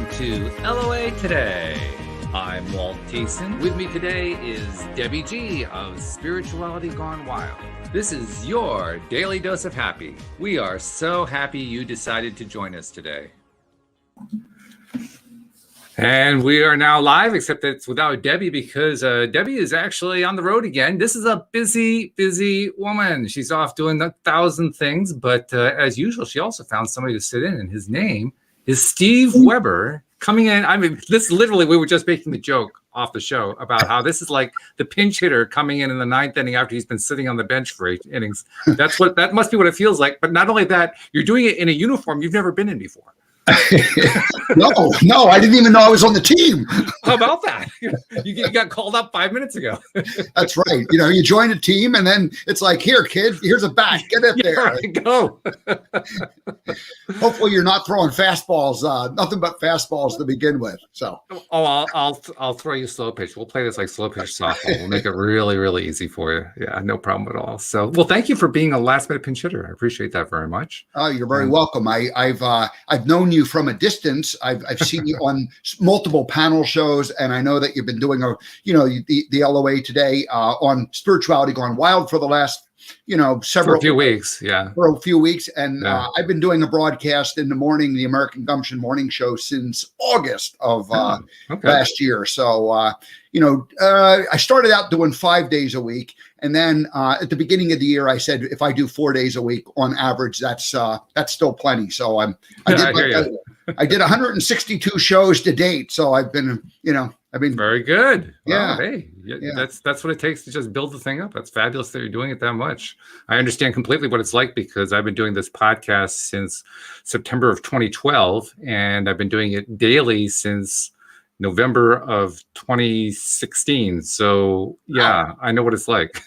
welcome to LOA Today. I'm Walt Thiessen. With me today is Debbie G of Spirituality Gone Wild. This is your daily dose of happy. We are so happy you decided to join us today. And we are now live, except that it's without Debbie because Debbie is actually on the road again. This is a busy, busy woman. She's off doing 1,000 things, but as usual, she also found somebody to sit in, and his name is Steve Weber coming in. I mean, this literally, we were just making the joke off the show about how this is like the pinch hitter coming in the ninth inning after he's been sitting on the bench for 8 innings. That must be what it feels like. But not only that, you're doing it in a uniform you've never been in before. No, I didn't even know I was on the team. How about that? You got called up 5 minutes ago. That's right. You join a team and then it's like, here, kid, here's a bat. Get it there. Right, go. Hopefully you're not throwing fastballs, nothing but fastballs to begin with. So I'll throw you slow pitch. We'll play this like slow pitch softball. We'll make it really, really easy for you. Yeah, no problem at all. So, well, thank you for being a last minute pinch hitter. I appreciate that very much. Oh, you're very welcome. I've known you from a distance. I've seen you on multiple panel shows, and I know that you've been doing the LOA Today on Spirituality Gone Wild for the last for a few weeks. And I've been doing a broadcast in the morning, the American Gumption Morning Show, since August of last year. So I started out doing 5 days a week, and then at the beginning of the year, I said if I do 4 days a week on average, that's still plenty. So I did 162 shows to date. So I've been very good. Yeah. Well, hey, that's what it takes to just build the thing up. That's fabulous that you're doing it that much. I understand completely what it's like because I've been doing this podcast since September of 2012, and I've been doing it daily since November of 2016. So yeah, I know what it's like.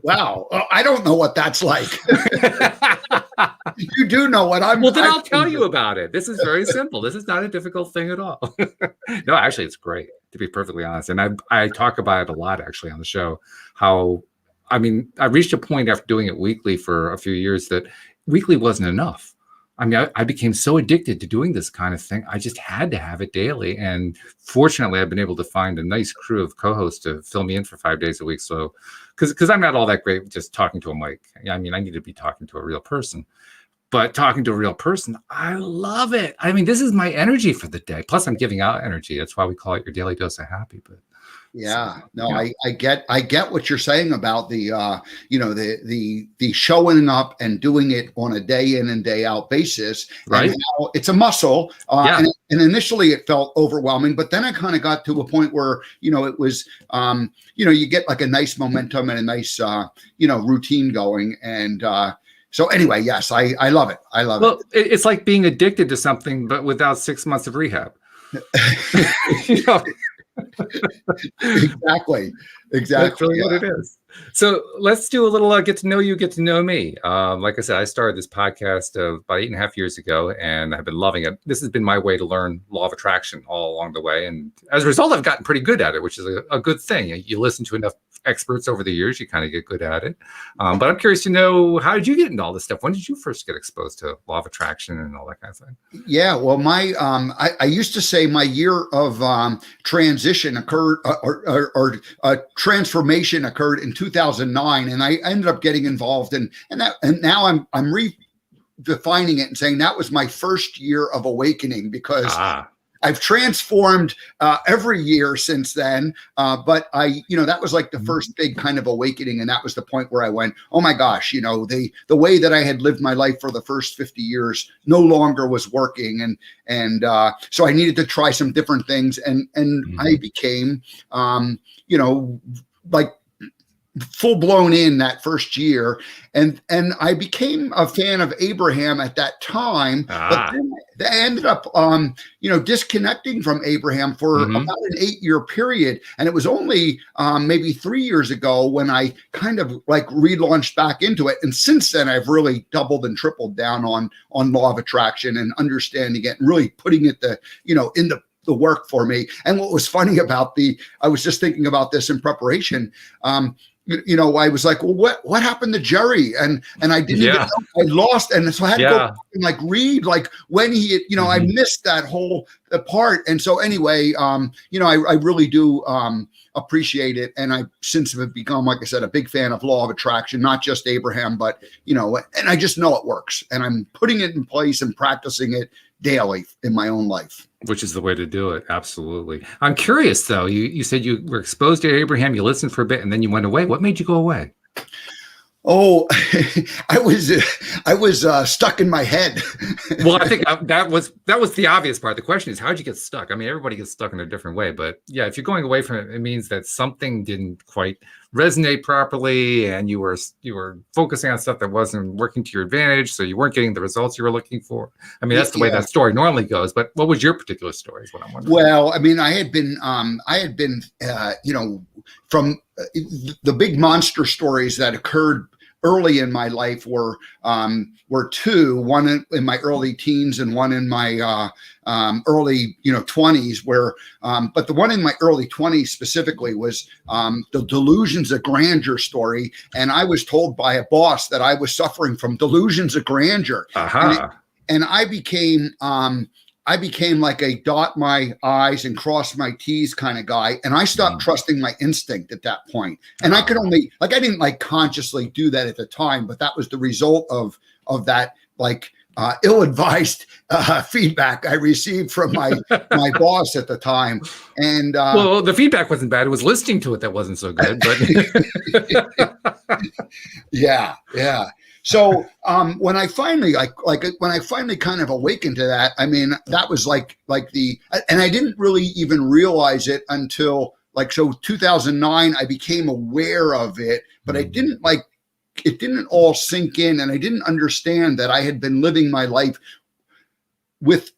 Wow. I don't know what that's like. You do know what I'm. Well, then I'll tell you about it. This is very simple. This is not a difficult thing at all. No, actually, it's great, to be perfectly honest. And I talk about it a lot, actually, on the show. I reached a point after doing it weekly for a few years that weekly wasn't enough. I mean, I became so addicted to doing this kind of thing. I just had to have it daily. And fortunately, I've been able to find a nice crew of co-hosts to fill me in for 5 days a week. So, because I'm not all that great with just talking to a mic. I mean, I need to be talking to a real person. But talking to a real person, I love it. I mean, this is my energy for the day. Plus, I'm giving out energy. That's why we call it your daily dose of happy. But I get what you're saying about the the showing up and doing it on a day in and day out basis. Right. And how it's a muscle. And initially it felt overwhelming, but then I kind of got to a point where it was you get like a nice momentum and a nice routine going. And so anyway, yes, I love it. I love it. Well, it's like being addicted to something, but without 6 months of rehab. Exactly. That's really what it is. So let's do a little get to know you, get to know me. Like I said, I started this podcast about 8.5 years ago, and I've been loving it. This has been my way to learn law of attraction all along the way. And as a result, I've gotten pretty good at it, which is a good thing. You listen to enough experts over the years, you kind of get good at it. But I'm curious to know, how did you get into all this stuff? When did you first get exposed to law of attraction and all that kind of thing? Yeah, well, I used to say my year of transition occurred or transformation occurred in 2009, and I ended up getting involved and now I'm redefining it and saying that was my first year of awakening because I've transformed every year since then. But that was like the first big kind of awakening. And that was the point where I went, oh my gosh, the way that I had lived my life for the first 50 years no longer was working. And so I needed to try some different things. And I became, like full blown in that first year. And I became a fan of Abraham at that time, but then I ended up, disconnecting from Abraham for about an 8-year period. And it was only maybe 3 years ago when I kind of like relaunched back into it. And since then, I've really doubled and tripled down on law of attraction and understanding it and really putting it in the work for me. And what was funny about I was just thinking about this in preparation. I was like, well, what happened to Jerry? And I didn't even Yeah. know I lost. And so I had to go Yeah. back and like read like when he, I missed that whole part. And so anyway, I really do appreciate it. And I since have become, like I said, a big fan of law of attraction, not just Abraham, but, and I just know it works. And I'm putting it in place and practicing it daily in my own life. Which is the way to do it. Absolutely. I'm curious, though. You said you were exposed to Abraham, you listened for a bit, and then you went away. What made you go away? Oh, I was stuck in my head. Well, I think that was the obvious part. The question is, how'd you get stuck? I mean, everybody gets stuck in a different way, but yeah, if you're going away from it, it means that something didn't quite resonate properly, and you were focusing on stuff that wasn't working to your advantage, so you weren't getting the results you were looking for. I mean, that's the way that story normally goes. But what was your particular story? Is what I'm wondering. Well, I mean, I had been, from the big monster stories that occurred early in my life were two, one in my early teens and one in my early 20s, where but the one in my early 20s specifically was the delusions of grandeur story. And I was told by a boss that I was suffering from delusions of grandeur. And I became like a dot my I's and cross my T's kind of guy. And I stopped trusting my instinct at that point. And I could only, I didn't consciously do that at the time, but that was the result of that, ill-advised feedback I received from my boss at the time. And well, the feedback wasn't bad. It was listening to it that wasn't so good. But yeah. So when I finally kind of awakened to that, I mean, that was and I didn't really even realize it until 2009. I became aware of it, but I didn't it didn't all sink in, and I didn't understand that I had been living my life with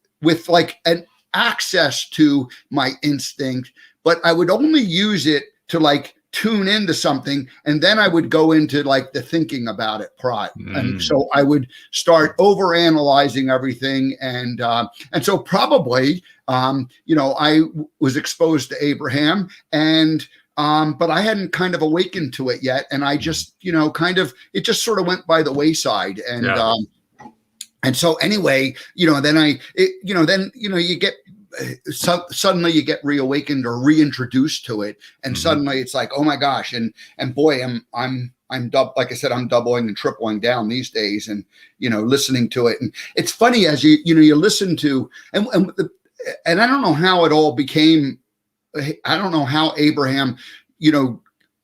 an access to my instinct, but I would only use it to tune into something, and then I would go into the thinking about it part. And so I would start over analyzing everything. And so probably, I was exposed to Abraham, and but I hadn't kind of awakened to it yet. And I just, it just sort of went by the wayside. And so anyway, then you get, suddenly you get reawakened or reintroduced to it, and suddenly it's like, oh my gosh, and boy, I'm like I said, I'm doubling and tripling down these days, and listening to it. And it's funny as you listen to, and I don't know how it all became. I don't know how Abraham,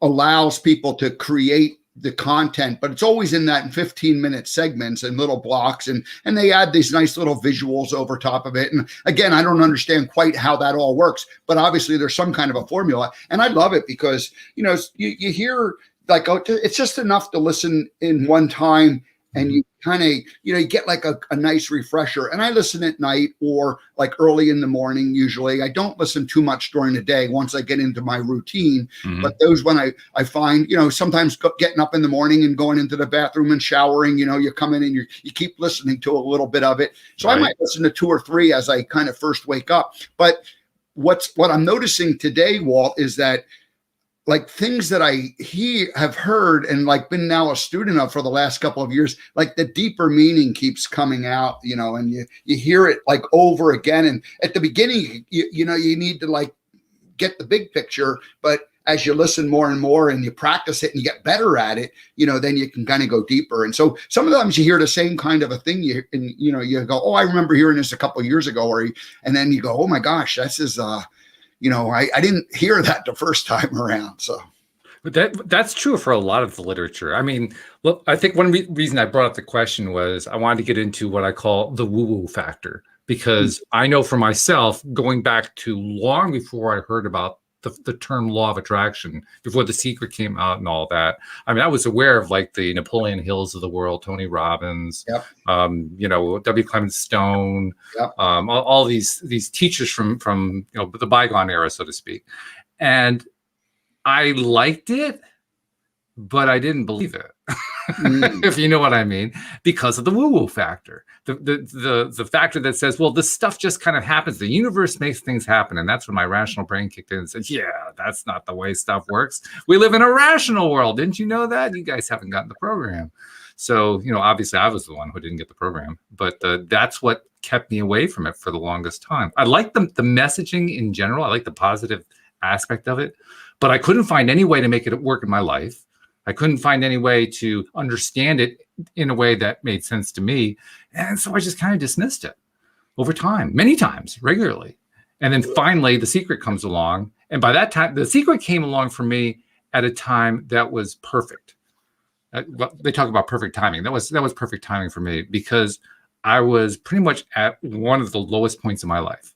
allows people to create the content, but it's always in that 15-minute segments and little blocks, and they add these nice little visuals over top of it. And again, I don't understand quite how that all works, but obviously there's some kind of a formula, and I love it because you hear it's just enough to listen in one time, and you kind of you get a nice refresher. And I listen at night or early in the morning. Usually I don't listen too much during the day once I get into my routine, but those when I find sometimes getting up in the morning and going into the bathroom and showering, you come in and you keep listening to a little bit of it. So I might listen to 2 or 3 as I kind of first wake up. But what I'm noticing today, Walt, is that things that I have heard and been now a student of for the last couple of years, the deeper meaning keeps coming out, and you hear it over again. And at the beginning, you need to get the big picture, but as you listen more and more and you practice it and you get better at it, then you can kind of go deeper. And so sometimes you hear the same kind of a thing, you go, oh, I remember hearing this a couple of years ago, and then you go, oh my gosh, this is I didn't hear that the first time around. So, but that's true for a lot of the literature. I mean, look, I think one reason I brought up the question was I wanted to get into what I call the woo-woo factor, because I know for myself, going back to long before I heard about the term law of attraction, before The Secret came out and all that. I mean, I was aware of the Napoleon Hills of the world, Tony Robbins, W. Clement Stone, all these teachers from the bygone era, so to speak. And I liked it, but I didn't believe it. Mm. If you know what I mean, because of the woo-woo factor, the factor that says, well, this stuff just kind of happens. The universe makes things happen, and that's when my rational brain kicked in and said, yeah, that's not the way stuff works. We live in a rational world. Didn't you know that? You guys haven't gotten the program. So, obviously, I was the one who didn't get the program, but that's what kept me away from it for the longest time. I like the messaging in general. I like the positive aspect of it, but I couldn't find any way to make it work in my life. I couldn't find any way to understand it in a way that made sense to me. And so I just kind of dismissed it over time, many times, regularly. And then finally, The Secret comes along. And by that time, The Secret came along for me at a time that was perfect. They talk about perfect timing. That was perfect timing for me, because I was pretty much at one of the lowest points in my life.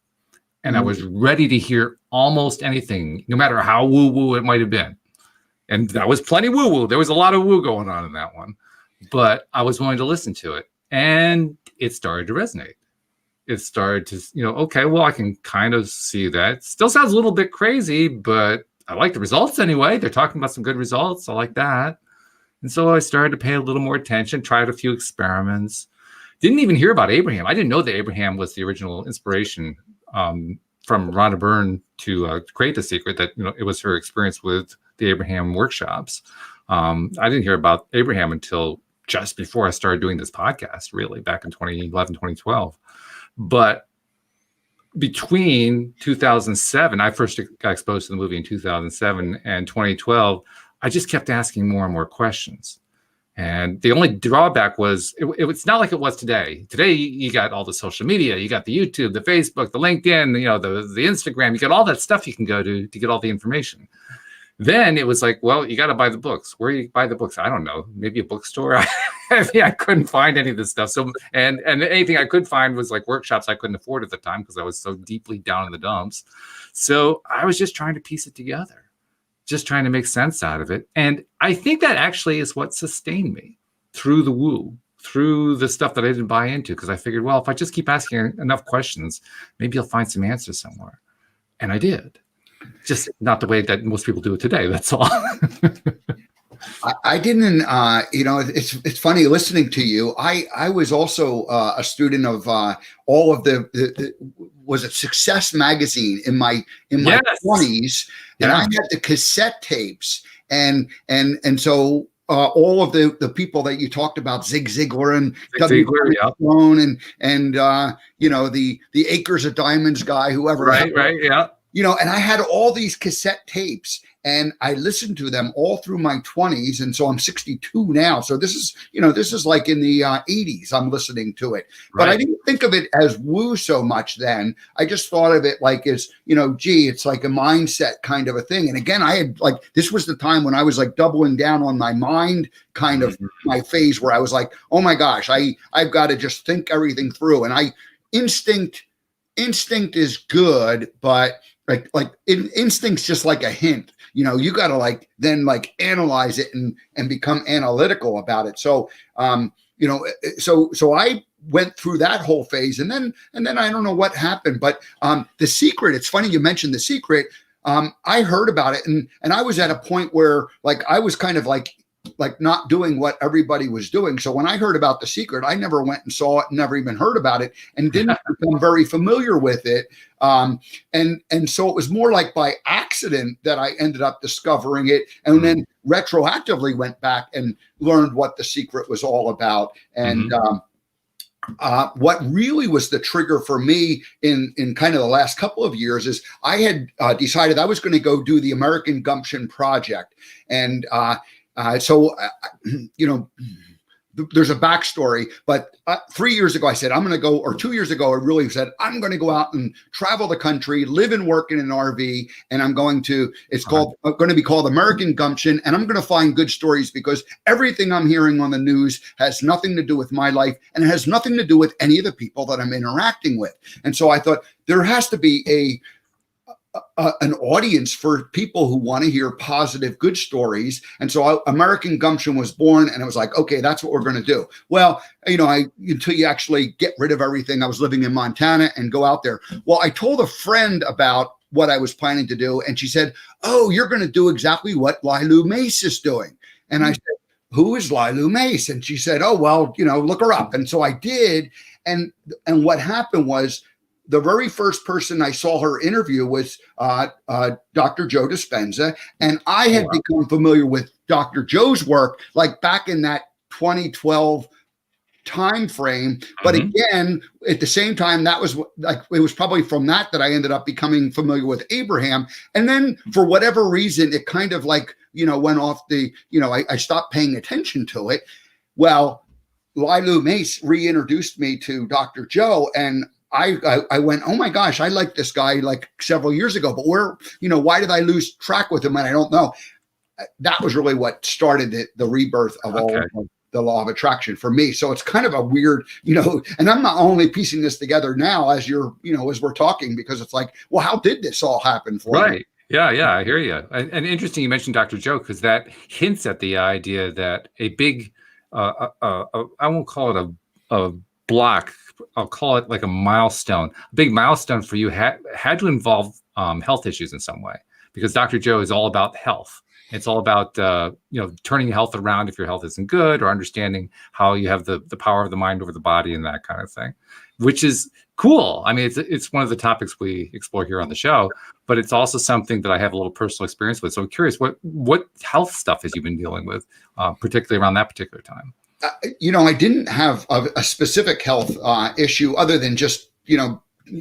And I was ready to hear almost anything, no matter how woo-woo it might have been. And that was plenty woo-woo. There was a lot of woo going on in that one. But I was willing to listen to it. And it started to resonate. It started to, okay, well, I can kind of see that. It still sounds a little bit crazy, but I like the results anyway. They're talking about some good results. I like that. And so I started to pay a little more attention, tried a few experiments. Didn't even hear about Abraham. I didn't know that Abraham was the original inspiration from Rhonda Byrne to create The Secret, that it was her experience with the Abraham workshops. I didn't hear about Abraham until just before I started doing this podcast, really, back in 2011, 2012. But between 2007, I first got exposed to the movie in 2007, and 2012, I just kept asking more and more questions. And the only drawback was it's not like it was today. Today, you got all the social media, you got the YouTube, the Facebook, the LinkedIn, the Instagram, you got all that stuff you can go to get all the information. Then it was like, well, you got to buy the books. Where do you buy the books? I don't know. Maybe a bookstore. I couldn't find any of this stuff. So, and anything I could find was like workshops I couldn't afford at the time because I was so deeply down in the dumps. So I was just trying to piece it together, just trying to make sense out of it. And I think that actually is what sustained me through the woo, through the stuff that I didn't buy into, because I figured, well, if I just keep asking enough questions, maybe I'll find some answers somewhere. And I did. Just not the way that most people do it today. That's all. I didn't, it's funny listening to you. I was also a student of all of the was it Success Magazine in my 20s, and I had the cassette tapes, and so all of the people that you talked about, Zig Ziglar and Stone, and the Acres of Diamonds guy, whoever, right, yeah. And I had all these cassette tapes, and I listened to them all through my 20s. And so I'm 62 now. So this is like in the 80s, I'm listening to it. Right. But I didn't think of it as woo so much then. I just thought of it like as, it's like a mindset kind of a thing. And again, I had this was the time when I was like doubling down on my mind kind of my phase, where I was like, oh my gosh, I've got to just think everything through. And instinct is good, but instinct's just like a hint. You got to then analyze it and become analytical about it. So, so I went through that whole phase, and then I don't know what happened, but The Secret, it's funny you mentioned The Secret. I heard about it, and I was at a point where I was kind of like not doing what everybody was doing. So when I heard about The Secret, I never went and saw it, never even heard about it, and didn't become very familiar with it. And so it was more like by accident that I ended up discovering it, and then retroactively went back and learned what The Secret was all about. And what really was the trigger for me in kind of the last couple of years is I had decided I was going to go do the American Gumption Project. And so there's a backstory, but 3 years ago I said, I'm going to go, or 2 years ago, I really said, I'm going to go out and travel the country, live and work in an RV. And I'm going to, going to be called American Gumption. And I'm going to find good stories, because everything I'm hearing on the news has nothing to do with my life, and it has nothing to do with any of the people that I'm interacting with. And so I thought there has to be an audience for people who want to hear positive, good stories. And so American Gumption was born, and it was like, okay, that's what we're going to do. Well, until you actually get rid of everything, I was living in Montana, and go out there. Well, I told a friend about what I was planning to do, and she said, oh, you're going to do exactly what Lailu Mace is doing. And I said, who is Lila Mace? And she said, oh, well, look her up. And so I did. And what happened was the very first person I saw her interview was Dr. Joe Dispenza. And I had become familiar with Dr. Joe's work, like back in that 2012 time frame. But again, at the same time, that was like, it was probably from that I ended up becoming familiar with Abraham. And then for whatever reason, it kind of like, went off the, I stopped paying attention to it. Well, Lila Mace reintroduced me to Dr. Joe, and I went, oh my gosh, I liked this guy like several years ago, but why did I lose track with him? And I don't know. That was really what started the rebirth of all of the law of attraction for me. So it's kind of a weird, and I'm not only piecing this together now as as we're talking, because it's like, well, how did this all happen for me? Yeah, I hear you. And interesting, you mentioned Dr. Joe, because that hints at the idea that a big, I won't call it a block, I'll call it like a milestone. A big milestone for you had to involve health issues in some way, because Dr. Joe is all about health. It's all about turning health around if your health isn't good, or understanding how you have the power of the mind over the body and that kind of thing, which is cool. I mean, it's one of the topics we explore here on the show, but it's also something that I have a little personal experience with. So I'm curious, what health stuff has you been dealing with, particularly around that particular time? I didn't have a specific health issue other than just,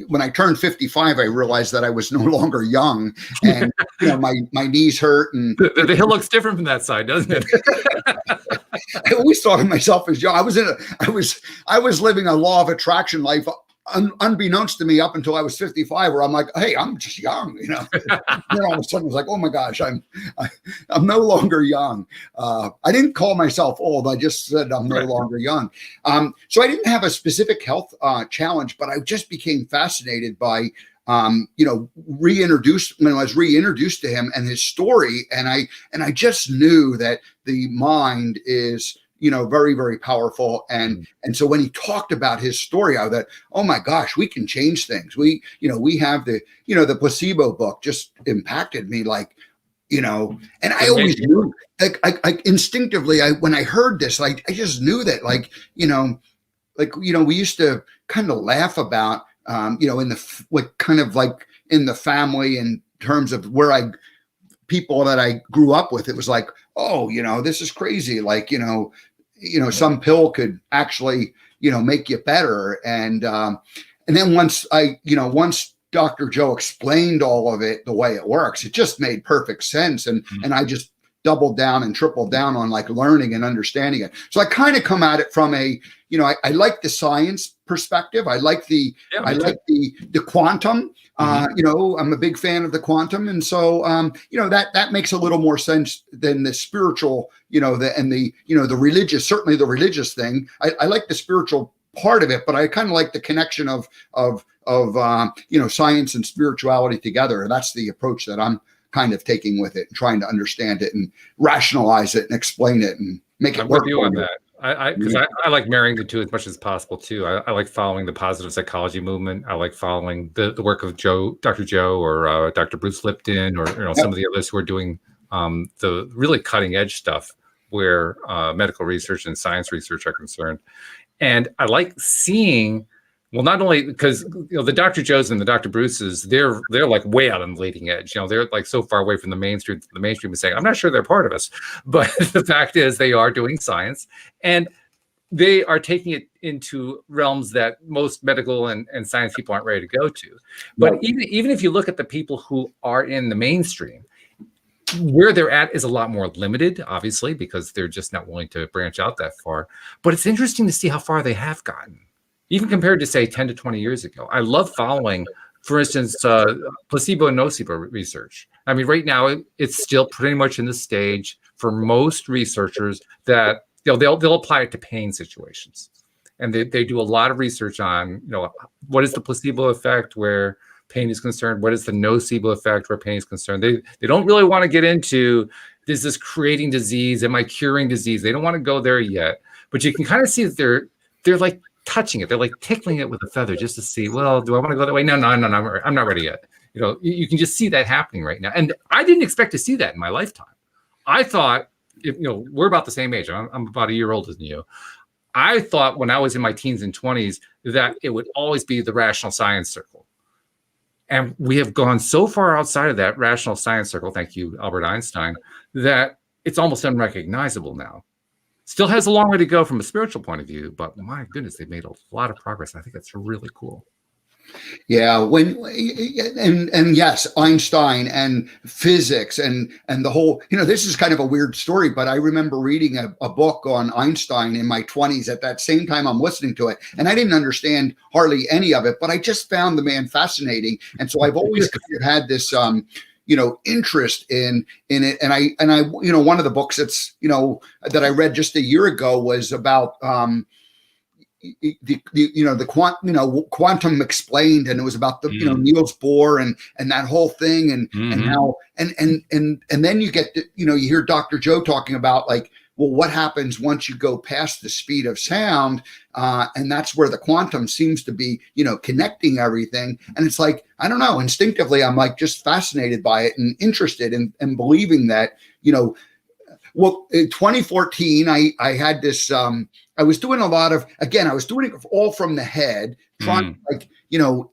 when I turned 55, I realized that I was no longer young, and my knees hurt, and the hill looks different from that side, doesn't it? I always thought of myself as young. I was living a law of attraction life, unbeknownst to me, up until I was 55, where I'm like, hey, I'm just young, Then all of a sudden, it's like, oh my gosh, I'm no longer young. I didn't call myself old. I just said I'm no longer young. So I didn't have a specific health challenge, but I just became fascinated by when I was reintroduced to him and his story, and I just knew that the mind is very, very powerful. And so when he talked about his story, I thought, oh my gosh, we can change things. We have the placebo book just impacted me, like, and I always knew, like, I instinctively, when I heard this, like, I just knew that, like, we used to kind of laugh about, in the family, in terms of people that I grew up with, it was like, oh, this is crazy. Like, some pill could actually, make you better. And then once Dr. Joe explained all of it, the way it works, it just made perfect sense. And I just doubled down and tripled down on like learning and understanding it. So I kind of come at it from I like the science perspective. I like the quantum. I'm a big fan of the quantum, and so that makes a little more sense than the spiritual, the religious. Certainly, the religious thing. I like the spiritual part of it, but I kind of like the connection of science and spirituality together. And that's the approach that I'm kind of taking with it, and trying to understand it and rationalize it and explain it and make it work. I'm with you on that. Because I like marrying the two as much as possible too. I like following the positive psychology movement. I like following the work of Dr. Joe, or Dr. Bruce Lipton, or some of the others who are doing the really cutting edge stuff where medical research and science research are concerned. And I like seeing, well, not only because the Dr. Joes and the Dr. Bruces, they're like way out on the leading edge. They're like so far away from the mainstream. The mainstream is saying, I'm not sure they're part of us, but the fact is they are doing science, and they are taking it into realms that most medical and science people aren't ready to go to. But even if you look at the people who are in the mainstream, where they're at is a lot more limited, obviously, because they're just not willing to branch out that far. But it's interesting to see how far they have gotten, even compared to, say, 10 to 20 years ago. I love following, for instance, placebo and nocebo research. I mean, right now, it's still pretty much in the stage for most researchers that they'll apply it to pain situations. And they do a lot of research on, what is the placebo effect where pain is concerned? What is the nocebo effect where pain is concerned? They don't really want to get into, is this creating disease? Am I curing disease? They don't want to go there yet. But you can kind of see that they're like touching it. They're like tickling it with a feather just to see, well, do I want to go that way? No, I'm not ready yet. You can just see that happening right now. And I didn't expect to see that in my lifetime. I thought we're about the same age. I'm about a year older than you. I thought when I was in my teens and 20s that it would always be the rational science circle. And we have gone so far outside of that rational science circle, thank you, Albert Einstein, that it's almost unrecognizable now. Still has a long way to go from a spiritual point of view, but my goodness, they've made a lot of progress. I think that's really cool. Yeah, and yes, Einstein and physics and the whole, this is kind of a weird story, but I remember reading a book on Einstein in my 20s at that same time I'm listening to it. And I didn't understand hardly any of it, but I just found the man fascinating. And so I've always kind of had this interest in it. And I one of the books that's, that I read just a year ago was about quantum explained, and it was about the Niels Bohr and that whole thing, and how and then you get to, you hear Dr. Joe talking about like, well, what happens once you go past the speed of sound, and that's where the quantum seems to be connecting everything. And it's like, I don't know, instinctively I'm like just fascinated by it and interested and believing that well, in 2014 I had this I was doing a lot of, again, I was doing it all from the head, trying to like,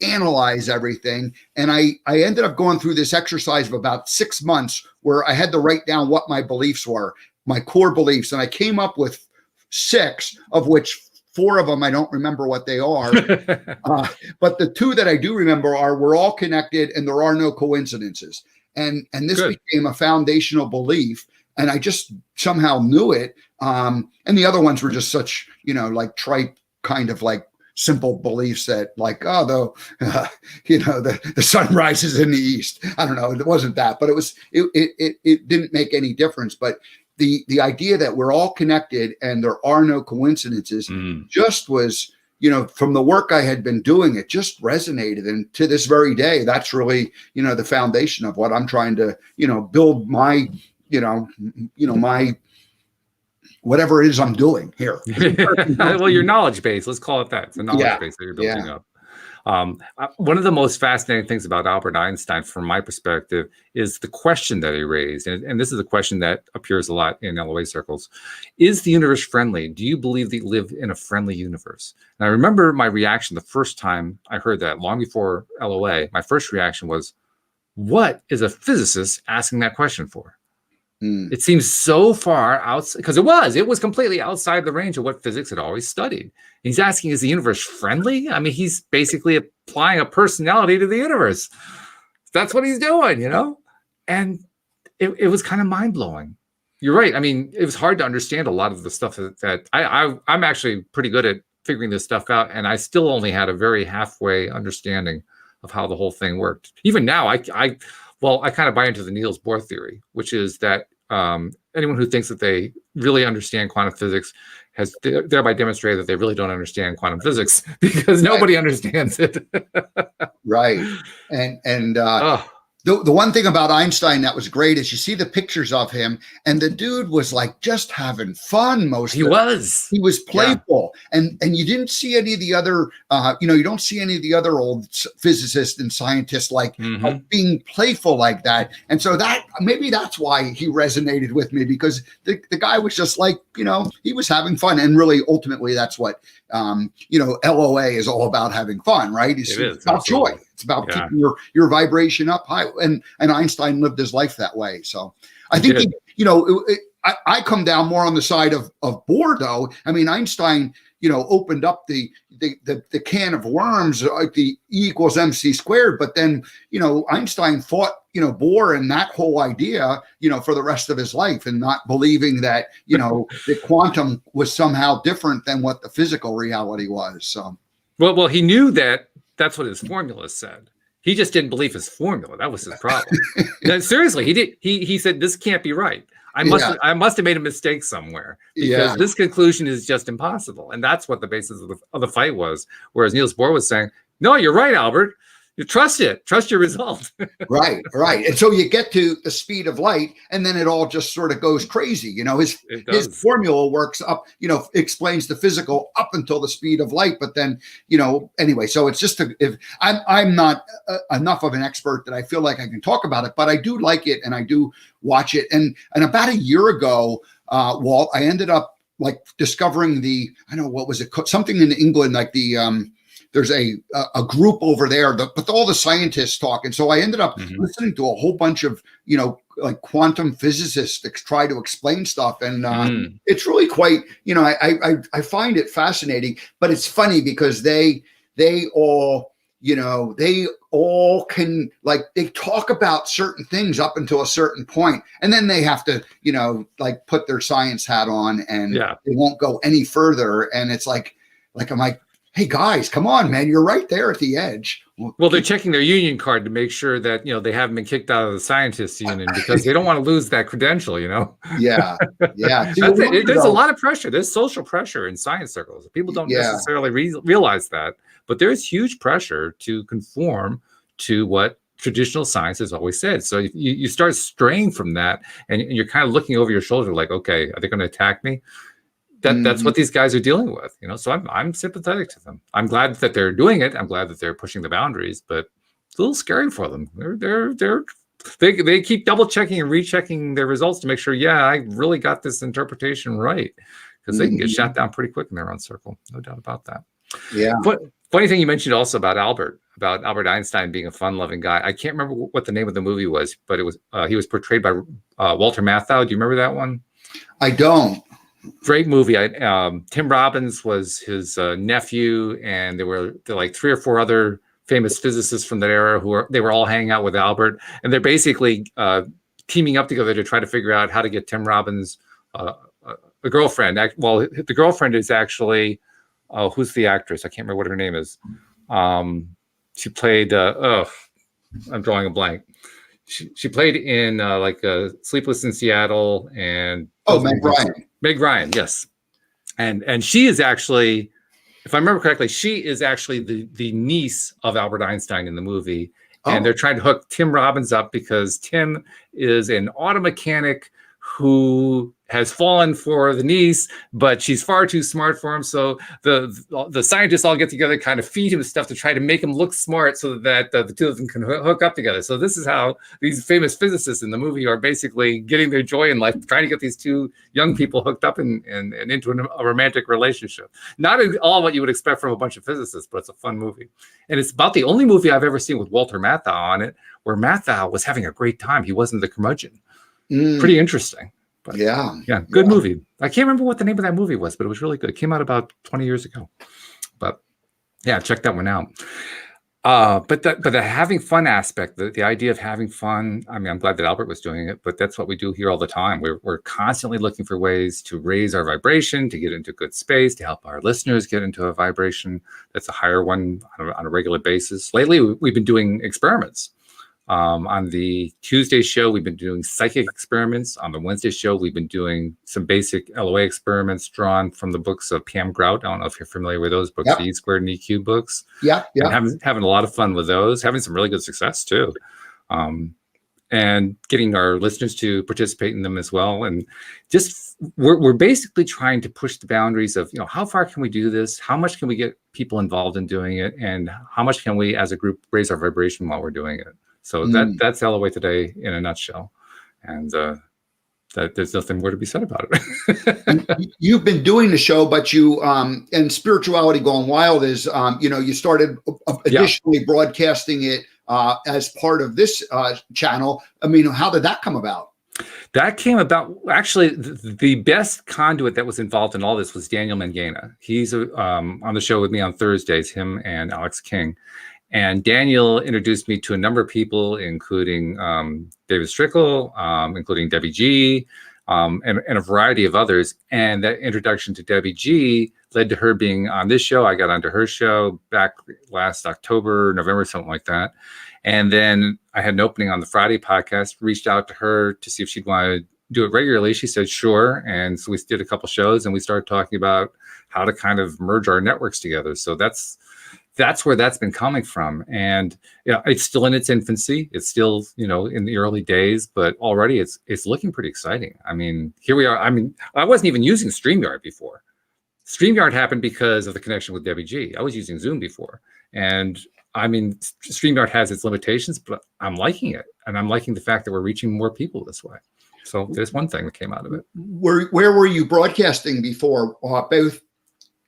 analyze everything. And I ended up going through this exercise of about 6 months where I had to write down what my beliefs were, my core beliefs. And I came up with 6, of which 4 of them, I don't remember what they are. But the 2 that I do remember are, we're all connected and there are no coincidences. And this became a foundational belief. And I just somehow knew it. And the other ones were just such, like trite kind of like simple beliefs that like, the sun rises in the east. I don't know. It wasn't that, but it didn't make any difference. But the idea that we're all connected and there are no coincidences just was, from the work I had been doing, it just resonated. And to this very day, that's really, the foundation of what I'm trying to, build my, my whatever it is I'm doing here. Well, your knowledge base, let's call it that. It's a knowledge base that you're building up. One of the most fascinating things about Albert Einstein, from my perspective, is the question that he raised. And this is a question that appears a lot in LOA circles. Is the universe friendly? Do you believe that you live in a friendly universe? And I remember my reaction the first time I heard that, long before LOA, my first reaction was, what is a physicist asking that question for? It seems so far outside, because it was completely outside the range of what physics had always studied. He's asking, is the universe friendly? I mean, he's basically applying a personality to the universe. That's what he's doing, And it was kind of mind blowing. You're right. I mean, it was hard to understand a lot of the stuff that I'm actually pretty good at figuring this stuff out, and I still only had a very halfway understanding of how the whole thing worked. Even now, I kind of buy into the Niels Bohr theory, which is that anyone who thinks that they really understand quantum physics has thereby demonstrated that they really don't understand quantum physics, because nobody understands it. Right. And the one thing about Einstein that was great is you see the pictures of him, and the dude was like just having fun He was playful, and you didn't see any of the other you don't see any of the other old physicists and scientists like being playful like that. And so maybe that's why he resonated with me, because the guy was just like, he was having fun. And really ultimately that's what LOA is all about, having fun, right? It's about joy. It's about keeping your vibration up high. And Einstein lived his life that way. So I think, I come down more on the side of Bohr, though. I mean, Einstein, opened up the can of worms, like the E equals MC squared. But then, Einstein fought, Bohr and that whole idea, for the rest of his life, and not believing that, the quantum was somehow different than what the physical reality was. So, well, he knew that. That's what his formula said. He just didn't believe his formula. That was his problem. No, seriously, he did. He said, this can't be right. I must have made a mistake somewhere, because this conclusion is just impossible. And that's what the basis of the fight was. Whereas Niels Bohr was saying, no, you're right, Albert. You trust it. Trust your result. Right. And so you get to the speed of light, and then it all just sort of goes crazy. His formula works up, explains the physical up until the speed of light. But then, anyway, so it's just I'm not enough of an expert that I feel like I can talk about it, but I do like it and I do watch it. And about a year ago, Walt, I ended up like discovering I don't know, what was it, something in England, like there's a group over there, but all the scientists talk. And so I ended up listening to a whole bunch of, like quantum physicists that try to explain stuff. And it's really quite, I find it fascinating, but it's funny because they all, they all can, like, they talk about certain things up until a certain point, and then they have to, like put their science hat on, and they won't go any further. And it's like, I'm like, hey guys, come on, man, you're right there at the edge. Well, they're checking their union card to make sure that, they haven't been kicked out of the scientists union because they don't want to lose that credential, Yeah. There's a lot of pressure. There's social pressure in science circles. People don't necessarily realize that, but there's huge pressure to conform to what traditional science has always said. So you start straying from that, and you're kind of looking over your shoulder like, okay, are they going to attack me? That's what these guys are dealing with, So I'm sympathetic to them. I'm glad that they're doing it. I'm glad that they're pushing the boundaries, but it's a little scary for them. They keep double checking and rechecking their results to make sure, I really got this interpretation right, because they can get shot down pretty quick in their own circle. No doubt about that. Yeah. But funny thing you mentioned also about Albert Einstein being a fun-loving guy. I can't remember what the name of the movie was, but it was he was portrayed by Walter Matthau. Do you remember that one? I don't. Great movie. Tim Robbins was his nephew, and there were like 3 or 4 other famous physicists from that era they were all hanging out with Albert, and they're basically teaming up together to try to figure out how to get Tim Robbins a girlfriend. Well, the girlfriend is actually who's the actress? I can't remember what her name is. She played. I'm drawing a blank. She played in like Sleepless in Seattle and Meg Ryan. Meg Ryan, yes, and she is actually, if I remember correctly, she is actually the niece of Albert Einstein in the movie, and they're trying to hook Tim Robbins up because Tim is an auto mechanic who has fallen for the niece, but she's far too smart for him. So the scientists all get together, kind of feed him stuff to try to make him look smart, so that the two of them can hook up together. So this is how these famous physicists in the movie are basically getting their joy in life, trying to get these two young people hooked up and into a romantic relationship. Not at all what you would expect from a bunch of physicists, but it's a fun movie. And it's about the only movie I've ever seen with Walter Matthau on it, where Matthau was having a great time. He wasn't the curmudgeon. Pretty interesting. But good movie. I can't remember what the name of that movie was, but it was really good. It came out about 20 years ago. But check that one out. But the having fun aspect, the idea of having fun, I mean, I'm glad that Albert was doing it, but that's what we do here all the time. We're constantly looking for ways to raise our vibration, to get into good space, to help our listeners get into a vibration that's a higher one on a regular basis. Lately, we've been doing experiments. On the Tuesday show, we've been doing psychic experiments. On the Wednesday show, we've been doing some basic LOA experiments drawn from the books of Pam Grout. I don't know if you're familiar with those books, the E Squared and EQ books. Having a lot of fun with those, having some really good success too. And getting our listeners to participate in them as well. And just we're basically trying to push the boundaries of, how far can we do this? How much can we get people involved in doing it? And how much can we as a group raise our vibration while we're doing it? So that's LOA Today in a nutshell. And that there's nothing more to be said about it. You've been doing the show, but you and Spirituality Gone Wild is, you started additionally broadcasting it as part of this channel. I mean, how did that come about? That came about, actually, the best conduit that was involved in all this was Daniel Mangana. He's on the show with me on Thursdays, him and Alex King. And Daniel introduced me to a number of people, including David Strickle, including Debbie G, and a variety of others. And that introduction to Debbie G led to her being on this show. I got onto her show back last November, something like that. And then I had an opening on the Friday podcast, reached out to her to see if she'd want to do it regularly. She said, sure. And so we did a couple shows, and we started talking about how to kind of merge our networks together. So that's where that's been coming from. And it's still in its infancy. It's still, in the early days, but already it's looking pretty exciting. I mean, here we are. I mean, I wasn't even using StreamYard before. StreamYard happened because of the connection with Debbie G. I was using Zoom before. And I mean, StreamYard has its limitations, but I'm liking it. And I'm liking the fact that we're reaching more people this way. So there's one thing that came out of it. Where were you broadcasting before? Both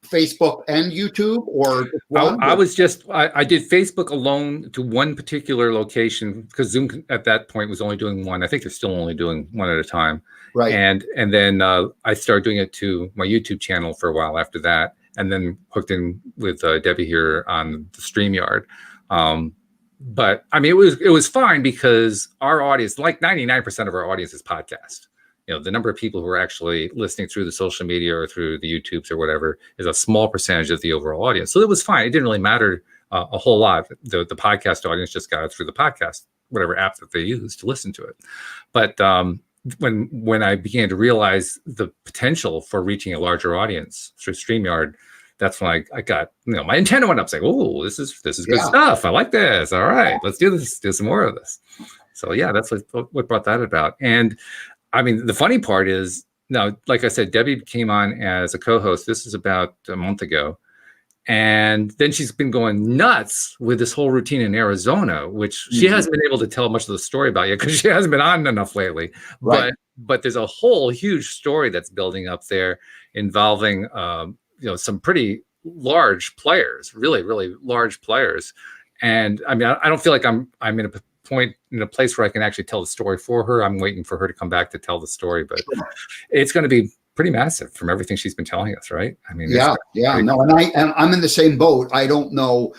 Facebook and YouTube, or just one? I did Facebook alone to one particular location, because Zoom at that point was only doing one. I think they're still only doing one at a time. Right. And then I started doing it to my YouTube channel for a while after that, and then hooked in with Debbie here on the StreamYard. But I mean, it was fine, because our audience, like 99% of our audience, is podcast. The number of people who are actually listening through the social media or through the YouTubes or whatever is a small percentage of the overall audience. So it was fine. It didn't really matter a whole lot. The podcast audience just got it through the podcast, whatever app that they use to listen to it. But when I began to realize the potential for reaching a larger audience through StreamYard, that's when I got, my antenna went up, saying, "Oh, this is good stuff. I like this. All right, let's do this. Do some more of this." So yeah, that's what brought that about. And I mean, the funny part is, now, like I said, Debbie came on as a co-host. This is about a month ago. And then she's been going nuts with this whole routine in Arizona, which she hasn't been able to tell much of the story about yet, because she hasn't been on enough lately. Right. But there's a whole huge story that's building up there involving, some pretty large players, really, really large players. And I mean, I don't feel like I'm in a place where I can actually tell the story for her. I'm waiting for her to come back to tell the story, but it's going to be pretty massive from everything she's been telling us, right? I mean, no, and I'm in the same boat. I don't know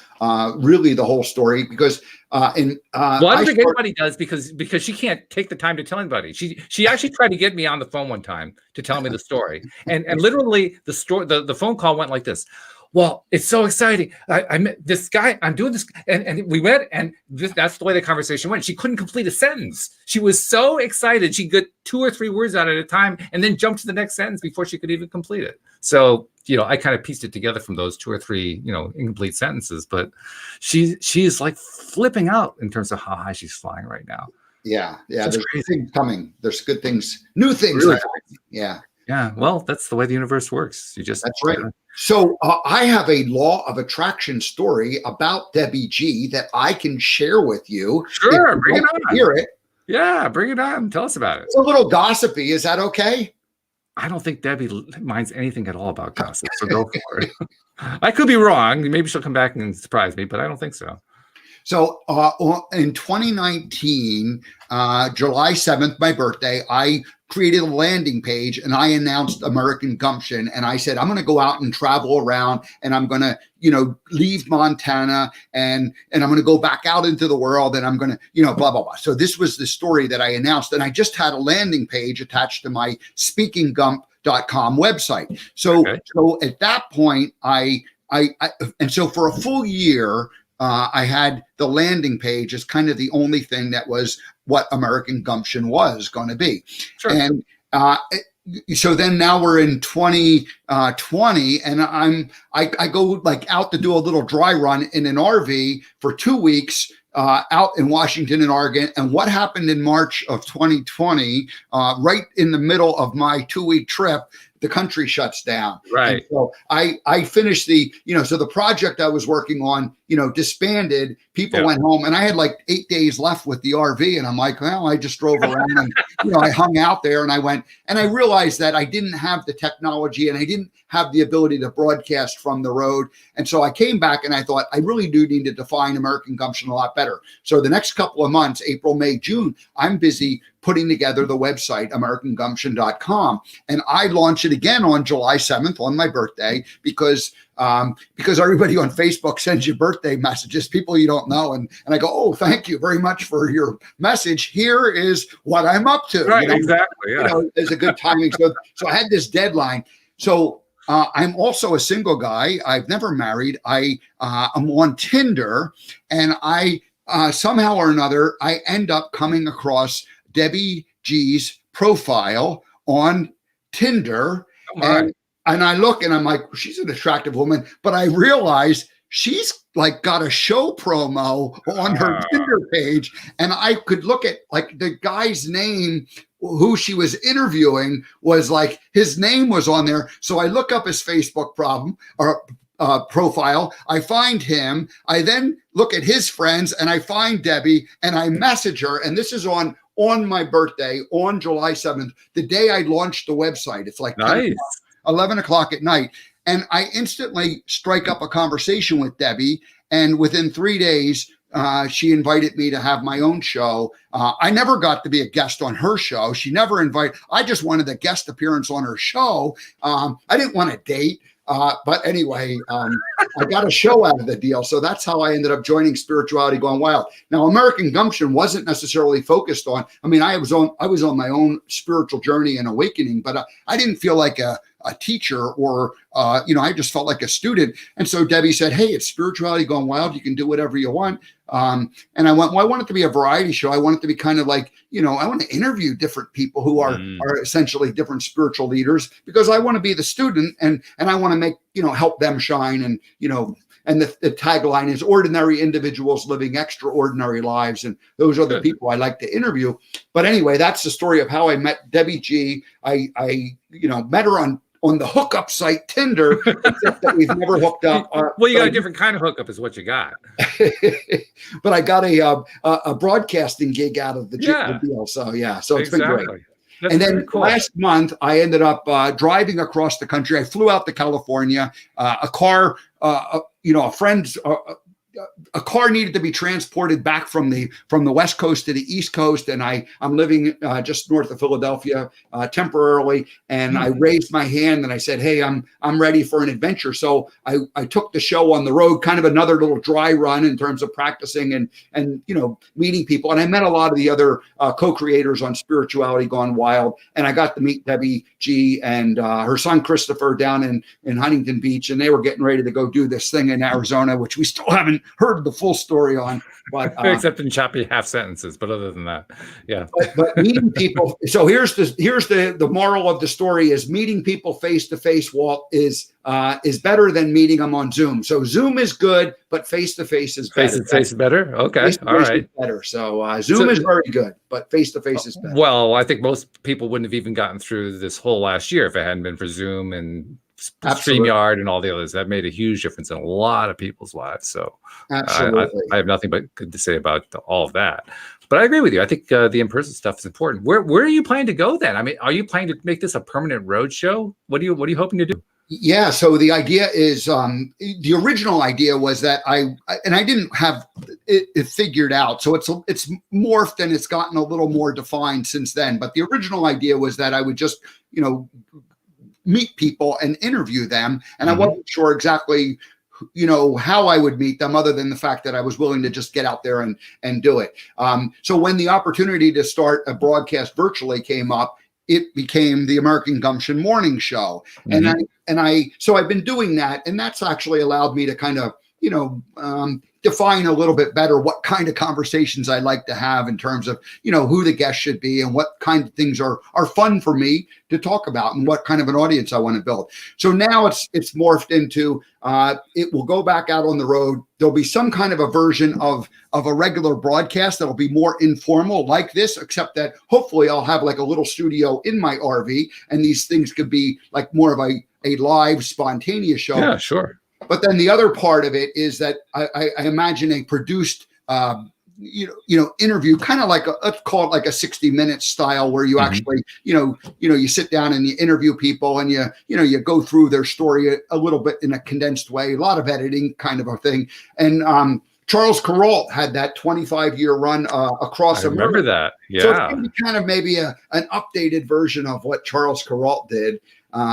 really the whole story, because I don't think anybody does, because she can't take the time to tell anybody. She actually tried to get me on the phone one time to tell me the story, and literally the phone call went like this. "Well, it's so exciting. I met this guy. I'm doing this." And we went, and that's the way the conversation went. She couldn't complete a sentence. She was so excited. She got 2 or 3 words out at a time, and then jumped to the next sentence before she could even complete it. So, I kind of pieced it together from those 2 or 3, incomplete sentences. But she's like flipping out in terms of how high she's flying right now. Yeah. There's good things coming. There's good things, new things. Really? Yeah. Yeah. Well, that's the way the universe works. That's right. So I have a law of attraction story about Debbie G that I can share with you. Sure, bring it on. Hear it. Yeah, bring it on. Tell us about it. It's a little gossipy. Is that okay? I don't think Debbie minds anything at all about gossip, so go for it. I could be wrong. Maybe she'll come back and surprise me, but I don't think so. So in 2019, July 7th, my birthday, I created a landing page and I announced American Gumption. And I said, I'm going to go out and travel around, and I'm going to, leave Montana, and I'm going to go back out into the world, and I'm going to, blah, blah, blah. So this was the story that I announced. And I just had a landing page attached to my speakinggump.com website. So at that point, and so for a full year, I had the landing page as kind of the only thing that was what American Gumption was going to be. Sure. And so then now we're in 2020, and I go like out to do a little dry run in an RV for 2 weeks out in Washington and Oregon. And what happened in March of 2020, right in the middle of my 2-week trip, the country shuts down. Right. And so I finished so the project I was working on, disbanded. People went home, and I had like 8 days left with the RV. And I'm like, well, I just drove around and, I hung out there, and I went, and I realized that I didn't have the technology, and I didn't have the ability to broadcast from the road. And so I came back and I thought, I really do need to define American Gumption a lot better. So the next couple of months, April, May, June, I'm busy putting together the website, AmericanGumption.com. And I launch it again on July 7th on my birthday, because everybody on Facebook sends you birthday messages, people you don't know. And I go, oh, thank you very much for your message. Here is what I'm up to. Right, exactly. Yeah. There's a good timing. So I had this deadline. So I'm also a single guy. I've never married. I'm on Tinder, and I somehow or another, I end up coming across Debbie G's profile on Tinder. And I look, and I'm like, she's an attractive woman, but I realize she's like got a show promo on her Tinder page. And I could look at like the guy's name who she was interviewing was like, his name was on there. So I look up his Facebook profile. I find him. I then look at his friends, and I find Debbie, and I message her. And this is on on my birthday on July 7th, the day I launched the website. It's like Nice. 11 o'clock at night. And I instantly strike up a conversation with Debbie. And within 3 days, she invited me to have my own show. I never got to be a guest on her show. She never invited. I just wanted a guest appearance on her show. I didn't want to date. But anyway, I got a show out of the deal. So that's how I ended up joining Spirituality Gone Wild. Now, American Gumption wasn't necessarily focused on, I mean, I was on my own spiritual journey and awakening, but I didn't feel like a teacher or, I just felt like a student. And so Debbie said, hey, it's Spirituality Gone Wild. You can do whatever you want. And I went, well, I want it to be a variety show. I want it to be kind of like, I want to interview different people who are essentially different spiritual leaders, because I want to be the student and I want to make, help them shine. And, and the tagline is ordinary individuals living extraordinary lives. And those are the people I like to interview. But anyway, that's the story of how I met Debbie G. I met her on the hookup site Tinder, except that we've never hooked up. Well, you got a different kind of hookup is what you got. But I got a broadcasting gig out of the deal. So, yeah. So it's been great. That's and then cool. Last month, I ended up driving across the country. I flew out to California. A car needed to be transported back from the West Coast to the East Coast, and I'm living just north of Philadelphia temporarily. And I raised my hand and I said, "Hey, I'm ready for an adventure." So I took the show on the road, kind of another little dry run in terms of practicing and meeting people. And I met a lot of the other co-creators on Spirituality Gone Wild, and I got to meet Debbie G and her son Christopher down in Huntington Beach, and they were getting ready to go do this thing in Arizona, which we still haven't heard the full story on, but except in choppy half sentences. But other than that, yeah. But meeting people. So here's the moral of the story: is meeting people face to face. Walt is better than meeting them on Zoom. So Zoom is good, but face to face is better. Face to face is better. Okay, all right. Better. So Zoom is very good, but face to face is better. Well, I think most people wouldn't have even gotten through this whole last year if it hadn't been for Zoom and StreamYard and all the others. That made a huge difference in a lot of people's lives. So absolutely. I have nothing but good to say about all of that. But I agree with you. I think the in-person stuff is important. Where are you planning to go then? I mean, are you planning to make this a permanent road show? What are you hoping to do? Yeah. So the idea is, the original idea was that I didn't have it figured out. So it's morphed and it's gotten a little more defined since then. But the original idea was that I would just, meet people and interview them. And I wasn't sure exactly, how I would meet them, other than the fact that I was willing to just get out there and do it. So when the opportunity to start a broadcast virtually came up, it became the American Gumption Morning Show. So I've been doing that, and that's actually allowed me to kind of, define a little bit better what kind of conversations I like to have in terms of, who the guest should be and what kind of things are fun for me to talk about and what kind of an audience I want to build. So now it's morphed into, it will go back out on the road. There'll be some kind of a version of a regular broadcast that'll be more informal like this, except that hopefully I'll have like a little studio in my RV, and these things could be like more of a live spontaneous show. Yeah, sure. But then the other part of it is that I imagine a produced, interview, kind of like let's call it like a 60 minute style, where you actually, you sit down and you interview people and you go through their story a little bit in a condensed way, a lot of editing kind of a thing. And Charles Kuralt had that 25-year run across America. I remember that. Yeah. So it's going to be kind of maybe an updated version of what Charles Kuralt did.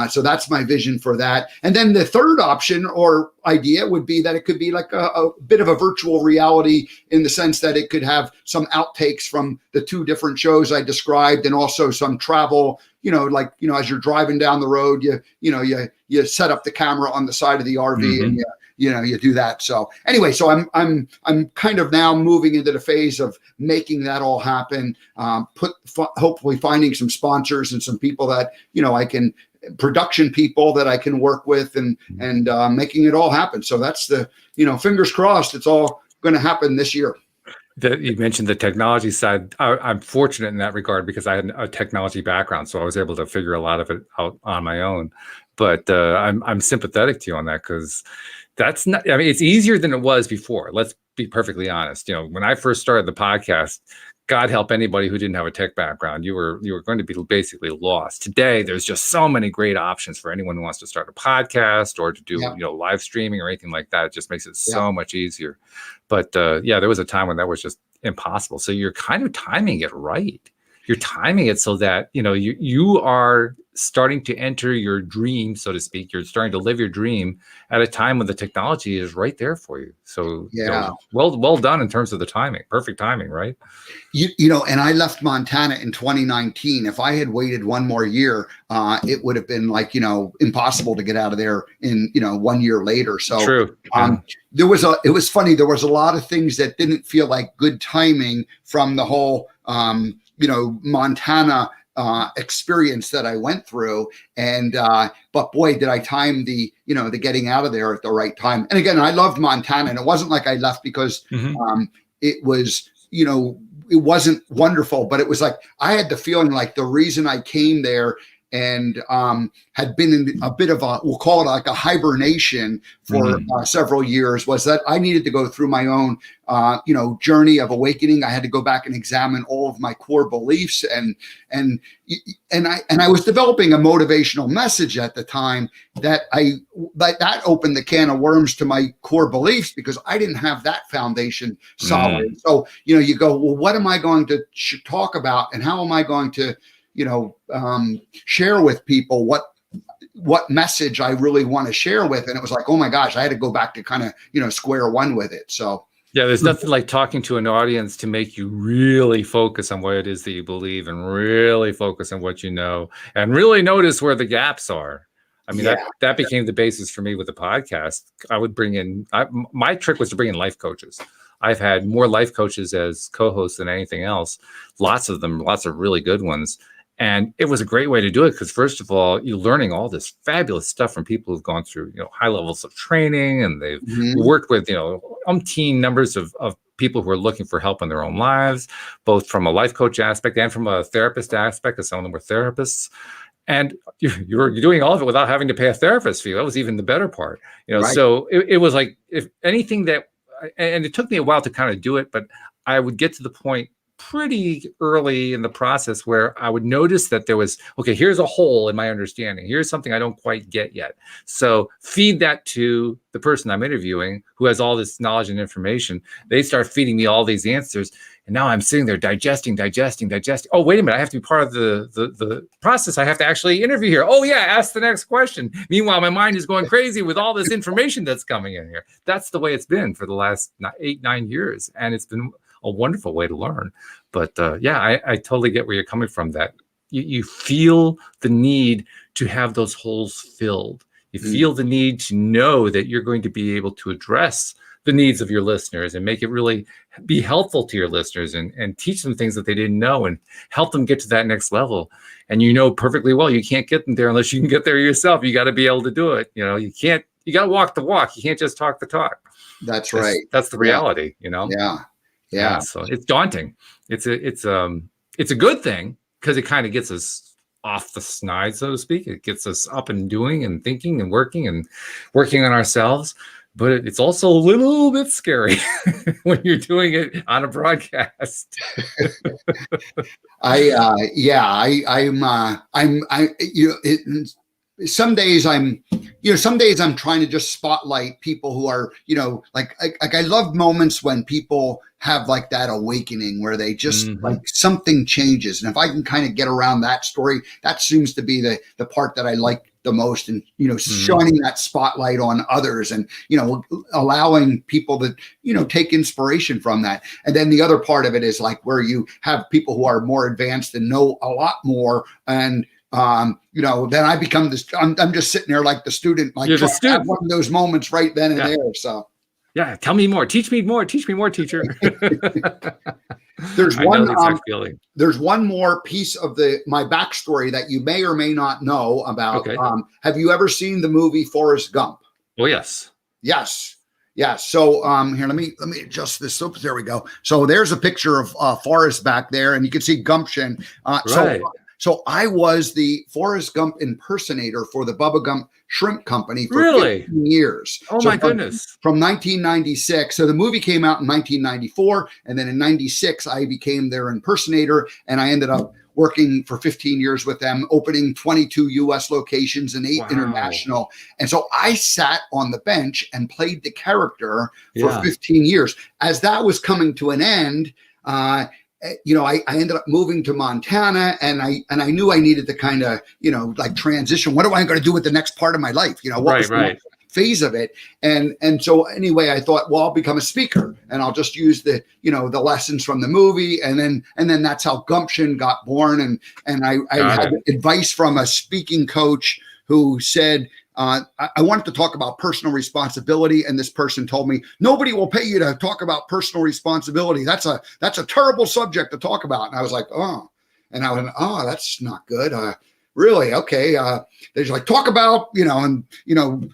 So that's my vision for that. And then the third option or idea would be that it could be like a bit of a virtual reality, in the sense that it could have some outtakes from the two different shows I described, and also some travel, as you're driving down the road, you set up the camera on the side of the RV and you do that. So anyway, so I'm kind of now moving into the phase of making that all happen, hopefully finding some sponsors and some people that, I can, production people that I can work with and making it all happen. So that's the, fingers crossed, it's all going to happen this year. You mentioned the technology side. I'm fortunate in that regard because I had a technology background, so I was able to figure a lot of it out on my own. But I'm sympathetic to you on that, because that's not, I mean, it's easier than it was before. Let's be perfectly honest. When I first started the podcast, God help anybody who didn't have a tech background. You were going to be basically lost. Today, there's just so many great options for anyone who wants to start a podcast or to do live streaming or anything like that. It just makes it so much easier. But there was a time when that was just impossible. So you're kind of timing it right. You're timing it so that you are starting to enter your dream, so to speak. You're starting to live your dream at a time when the technology is right there for you. So well done in terms of the timing. Perfect timing, right? And I left Montana in 2019. If I had waited one more year, it would have been like impossible to get out of there in 1 year later. So true. It was funny. There was a lot of things that didn't feel like good timing from the whole Montana experience that I went through. And but boy, did I time the getting out of there at the right time. And again, I loved Montana, and it wasn't like I left because it was it wasn't wonderful, but it was like I had the feeling like the reason I came there and had been in a bit of we'll call it like a hibernation for several years was that I needed to go through my own, journey of awakening. I had to go back and examine all of my core beliefs, and I was developing a motivational message at the time that opened the can of worms to my core beliefs because I didn't have that foundation solid. So, you go, well, what am I going to talk about, and how am I going to share with people what message I really want to share with? And it was like, oh my gosh, I had to go back to kind of, square one with it. So there's nothing like talking to an audience to make you really focus on what it is that you believe and really focus on what you know and really notice where the gaps are. I mean, that became the basis for me with the podcast. I would bring in, my trick was to bring in life coaches. I've had more life coaches as co-hosts than anything else. Lots of them, lots of really good ones. And it was a great way to do it because, first of all, you're learning all this fabulous stuff from people who've gone through, high levels of training, and they've worked with, umpteen numbers of people who are looking for help in their own lives, both from a life coach aspect and from a therapist aspect, because some of them were therapists. And you're doing all of it without having to pay a therapist fee. That was even the better part, Right. So it was like, if anything that, and it took me a while to kind of do it, but I would get to the point pretty early in the process where I would notice that there was, okay, here's a hole in my understanding. Here's something I don't quite get yet. So feed that to the person I'm interviewing who has all this knowledge and information. They start feeding me all these answers. And now I'm sitting there digesting. Oh, wait a minute. I have to be part of the process. I have to actually interview here. Oh, yeah. Ask the next question. Meanwhile, my mind is going crazy with all this information that's coming in here. That's the way it's been for the last 8-9 years. And it's been a wonderful way to learn. But I totally get where you're coming from, that you feel the need to have those holes filled. You feel the need to know that you're going to be able to address the needs of your listeners and make it really be helpful to your listeners and teach them things that they didn't know and help them get to that next level. And perfectly well, you can't get them there unless you can get there yourself. You got to be able to do it. You got to walk the walk. You can't just talk the talk. That's right. That's the reality, Yeah. So it's daunting. It's a good thing because it kind of gets us off the snide, so to speak. It gets us up and doing and thinking and working on ourselves. But it's also a little bit scary when you're doing it on a broadcast. Some days I'm trying to just spotlight people who are, like I love moments when people have like that awakening where they just like something changes. And if I can kind of get around that story, that seems to be the part that I like the most, and shining that spotlight on others and allowing people to take inspiration from that. And then the other part of it is like where you have people who are more advanced and know a lot more, and then I become this. I'm just sitting there like the student, like the student. Have one of those moments right then and there. So tell me more, teach me more, teacher. There's one more piece of my backstory that you may or may not know about. Okay. Have you ever seen the movie Forrest Gump? Oh, yes. Yes. So here, let me adjust this. So there we go. So there's a picture of Forrest back there, and you can see gumption. Right. So I was the Forrest Gump impersonator for the Bubba Gump Shrimp Company for Really? 15 years. Oh So my goodness. from 1996. So the movie came out in 1994. And then in 96, I became their impersonator. And I ended up working for 15 years with them, opening 22 US locations and 8 Wow. international. And so I sat on the bench and played the character for Yeah. 15 years. As that was coming to an end, I ended up moving to Montana, and I knew I needed to kind of, like transition. What am I going to do with the next part of my life? What was the next phase of it? And so anyway, I thought, well, I'll become a speaker, and I'll just use the lessons from the movie, and then that's how Gumption got born. And I had advice from a speaking coach who said, I wanted to talk about personal responsibility, and this person told me, nobody will pay you to talk about personal responsibility. That's a terrible subject to talk about. And I was like, oh, and I went, oh, that's not good. Really? Okay. They're like, talk about,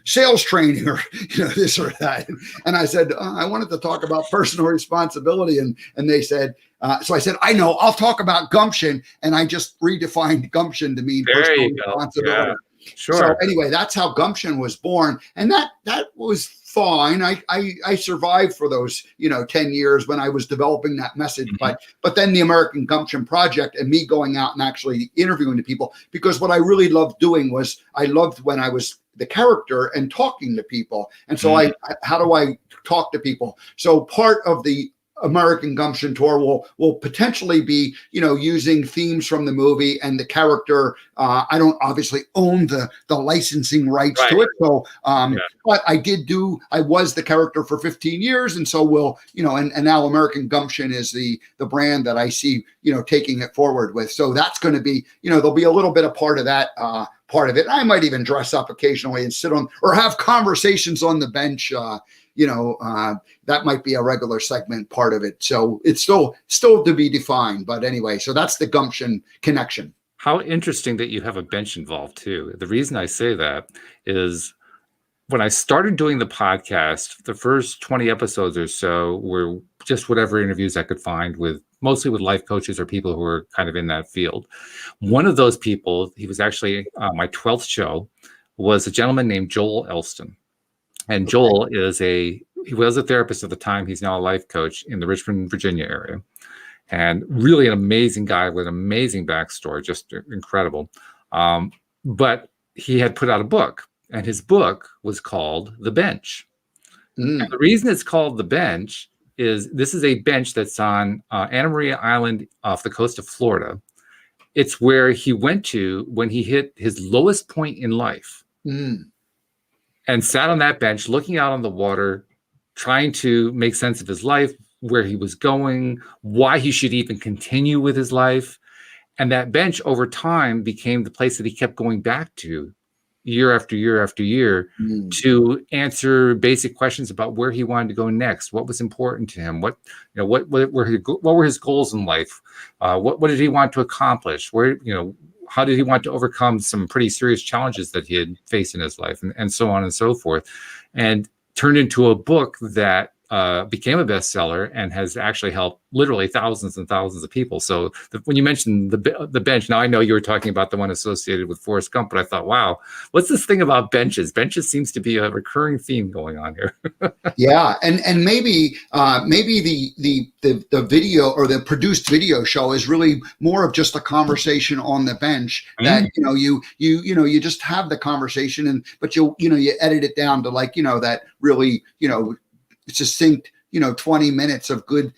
sales training or, this or that. And I said, I wanted to talk about personal responsibility. And they said, so I said, I know, I'll talk about gumption. And I just redefined gumption to mean personal responsibility. Yeah. Sure. So anyway, that's how Gumption was born, and that was fine. I survived for those 10 years when I was developing that message. Mm-hmm. But then the American Gumption Project and me going out and actually interviewing the people, because what I really loved doing was I loved when I was the character and talking to people. And so how do I talk to people? So part of the American Gumption Tour will potentially be, using themes from the movie and the character. I don't obviously own the licensing rights to it. So, but I was the character for 15 years. And so and now American Gumption is the brand that I see, taking it forward with. So that's going to be, there'll be a little bit of part of that, part of it. I might even dress up occasionally and sit on or have conversations on the bench. That might be a regular segment part of it. So it's still to be defined. But anyway, so that's the Gumption connection. How interesting that you have a bench involved too. The reason I say that is when I started doing the podcast, the first 20 episodes or so were just whatever interviews I could find mostly with life coaches or people who are kind of in that field. One of those people, he was actually my 12th show, was a gentleman named Joel Elston. And Joel he was a therapist at the time. He's now a life coach in the Richmond, Virginia area. And really an amazing guy with an amazing backstory, just incredible. But he had put out a book, and his book was called The Bench. And the reason it's called The Bench is this is a bench that's on Anna Maria Island off the coast of Florida. It's where he went to when he hit his lowest point in life. And sat on that bench looking out on the water, trying to make sense of his life, where he was going, why he should even continue with his life. And that bench over time became the place that he kept going back to year after year after year to answer basic questions about where he wanted to go next, what was important to him, what were his goals in life, what did he want to accomplish, how did he want to overcome some pretty serious challenges that he had faced in his life, and so on and so forth, and turned into a book that became a bestseller and has actually helped literally thousands and thousands of people. So when you mentioned the bench, now I know you were talking about the one associated with Forrest Gump, but I thought, wow, what's this thing about benches? Benches seems to be a recurring theme going on here. Yeah, and maybe the video or the produced video show is really more of just a conversation on the bench that you just have the conversation, but you edit it down to that really succinct 20 minutes of good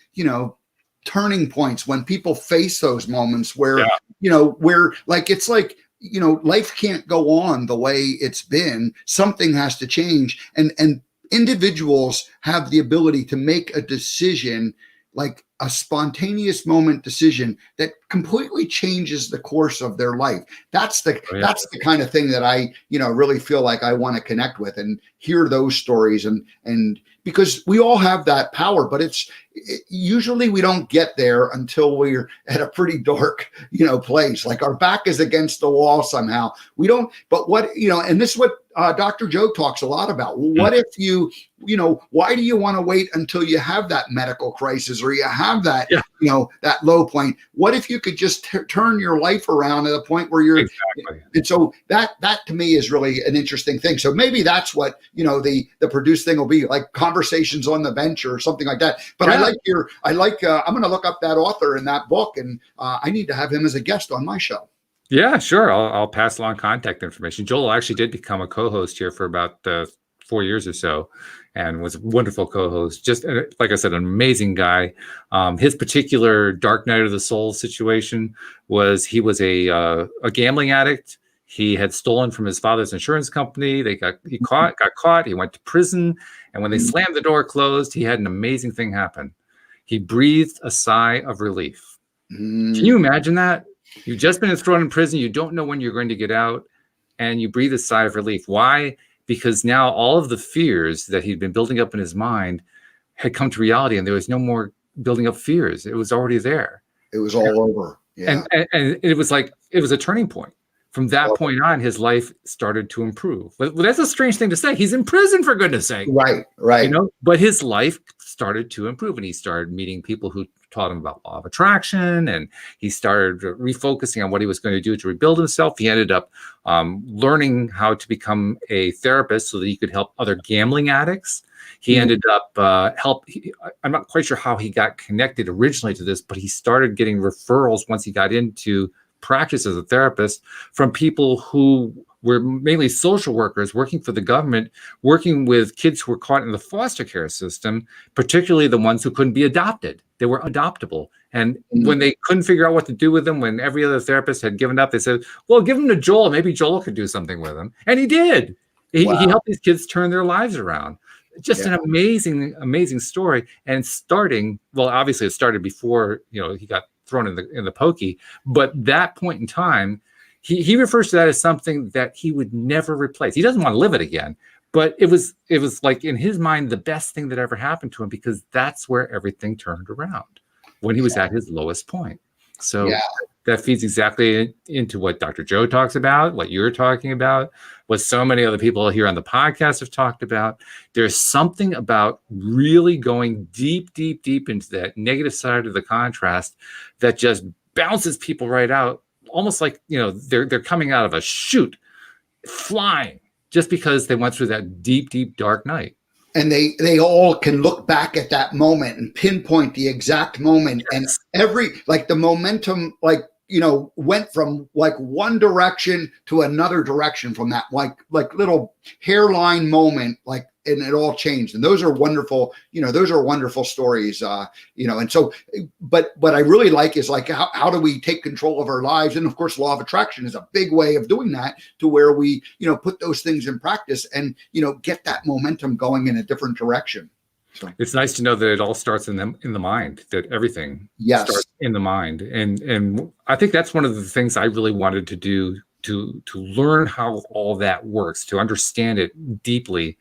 turning points when people face those moments where where it's like life can't go on the way it's been. Something has to change, and individuals have the ability to make a decision, like a spontaneous moment decision that completely changes the course of their life. That's the kind of thing that I really feel like I want to connect with and hear those stories, and because we all have that power, but usually we don't get there until we're at a pretty dark place, like our back is against the wall somehow. We don't, but and this is what Dr. Joe talks a lot about. What if why do you want to wait until you have that medical crisis or you have that, Yeah. That low point? What if you could just turn your life around at a point where you're, Exactly. and so that to me is really an interesting thing. So maybe that's what, the produced thing will be, like Conversations on the Bench or something like that. But yeah. I'm going to look up that author in that book, and I need to have him as a guest on my show. Yeah, sure. I'll pass along contact information. Joel actually did become a co-host here for about 4 years or so, and was a wonderful co-host. Just like I said, an amazing guy. His particular dark night of the soul situation was he was a gambling addict. He had stolen from his father's insurance company. Got caught. He went to prison, and when they slammed the door closed, he had an amazing thing happen. He breathed a sigh of relief. Can you imagine that? You've just been thrown in prison. You don't know when you're going to get out, and you breathe a sigh of relief. Why? Because now all of the fears that he'd been building up in his mind had come to reality, and there was no more building up fears. It was already there. It was all over. Yeah. And it was like, it was a turning point. From that point on, his life started to improve. But that's a strange thing to say. He's in prison, for goodness sake. Right. But his life started to improve, and he started meeting people who taught him about law of attraction, and he started refocusing on what he was going to do to rebuild himself. He ended up learning how to become a therapist so that he could help other gambling addicts. He ended up I'm not quite sure how he got connected originally to this, but he started getting referrals once he got into practice as a therapist from people who were mainly social workers working for the government, working with kids who were caught in the foster care system, particularly the ones who couldn't be adopted. They were adoptable. And when they couldn't figure out what to do with them, when every other therapist had given up, they said, well, give them to Joel. Maybe Joel could do something with them. And he did. He helped these kids turn their lives around. Just an amazing, amazing story. And obviously it started before, he got thrown in the pokey. But that point in time, he refers to that as something that he would never replace. He doesn't want to live it again, but it was like, in his mind, the best thing that ever happened to him, because that's where everything turned around when he was at his lowest point. So that feeds exactly into what Dr. Joe talks about, what you're talking about, what so many other people here on the podcast have talked about. There's something about really going deep, deep, deep into that negative side of the contrast that just bounces people right out. Almost like, they're coming out of a chute, flying, just because they went through that deep, deep, dark night. And they all can look back at that moment and pinpoint the exact moment. Yes. And the momentum, went from like one direction to another direction from that, like little hairline moment, and it all changed. And those are wonderful, stories, and so, but what I really like is how do we take control of our lives? And of course, law of attraction is a big way of doing that, to where we, put those things in practice and, get that momentum going in a different direction. So it's nice to know that it all starts in the mind, that everything starts in the mind. And I think that's one of the things I really wanted to do, to learn how all that works, to understand it deeply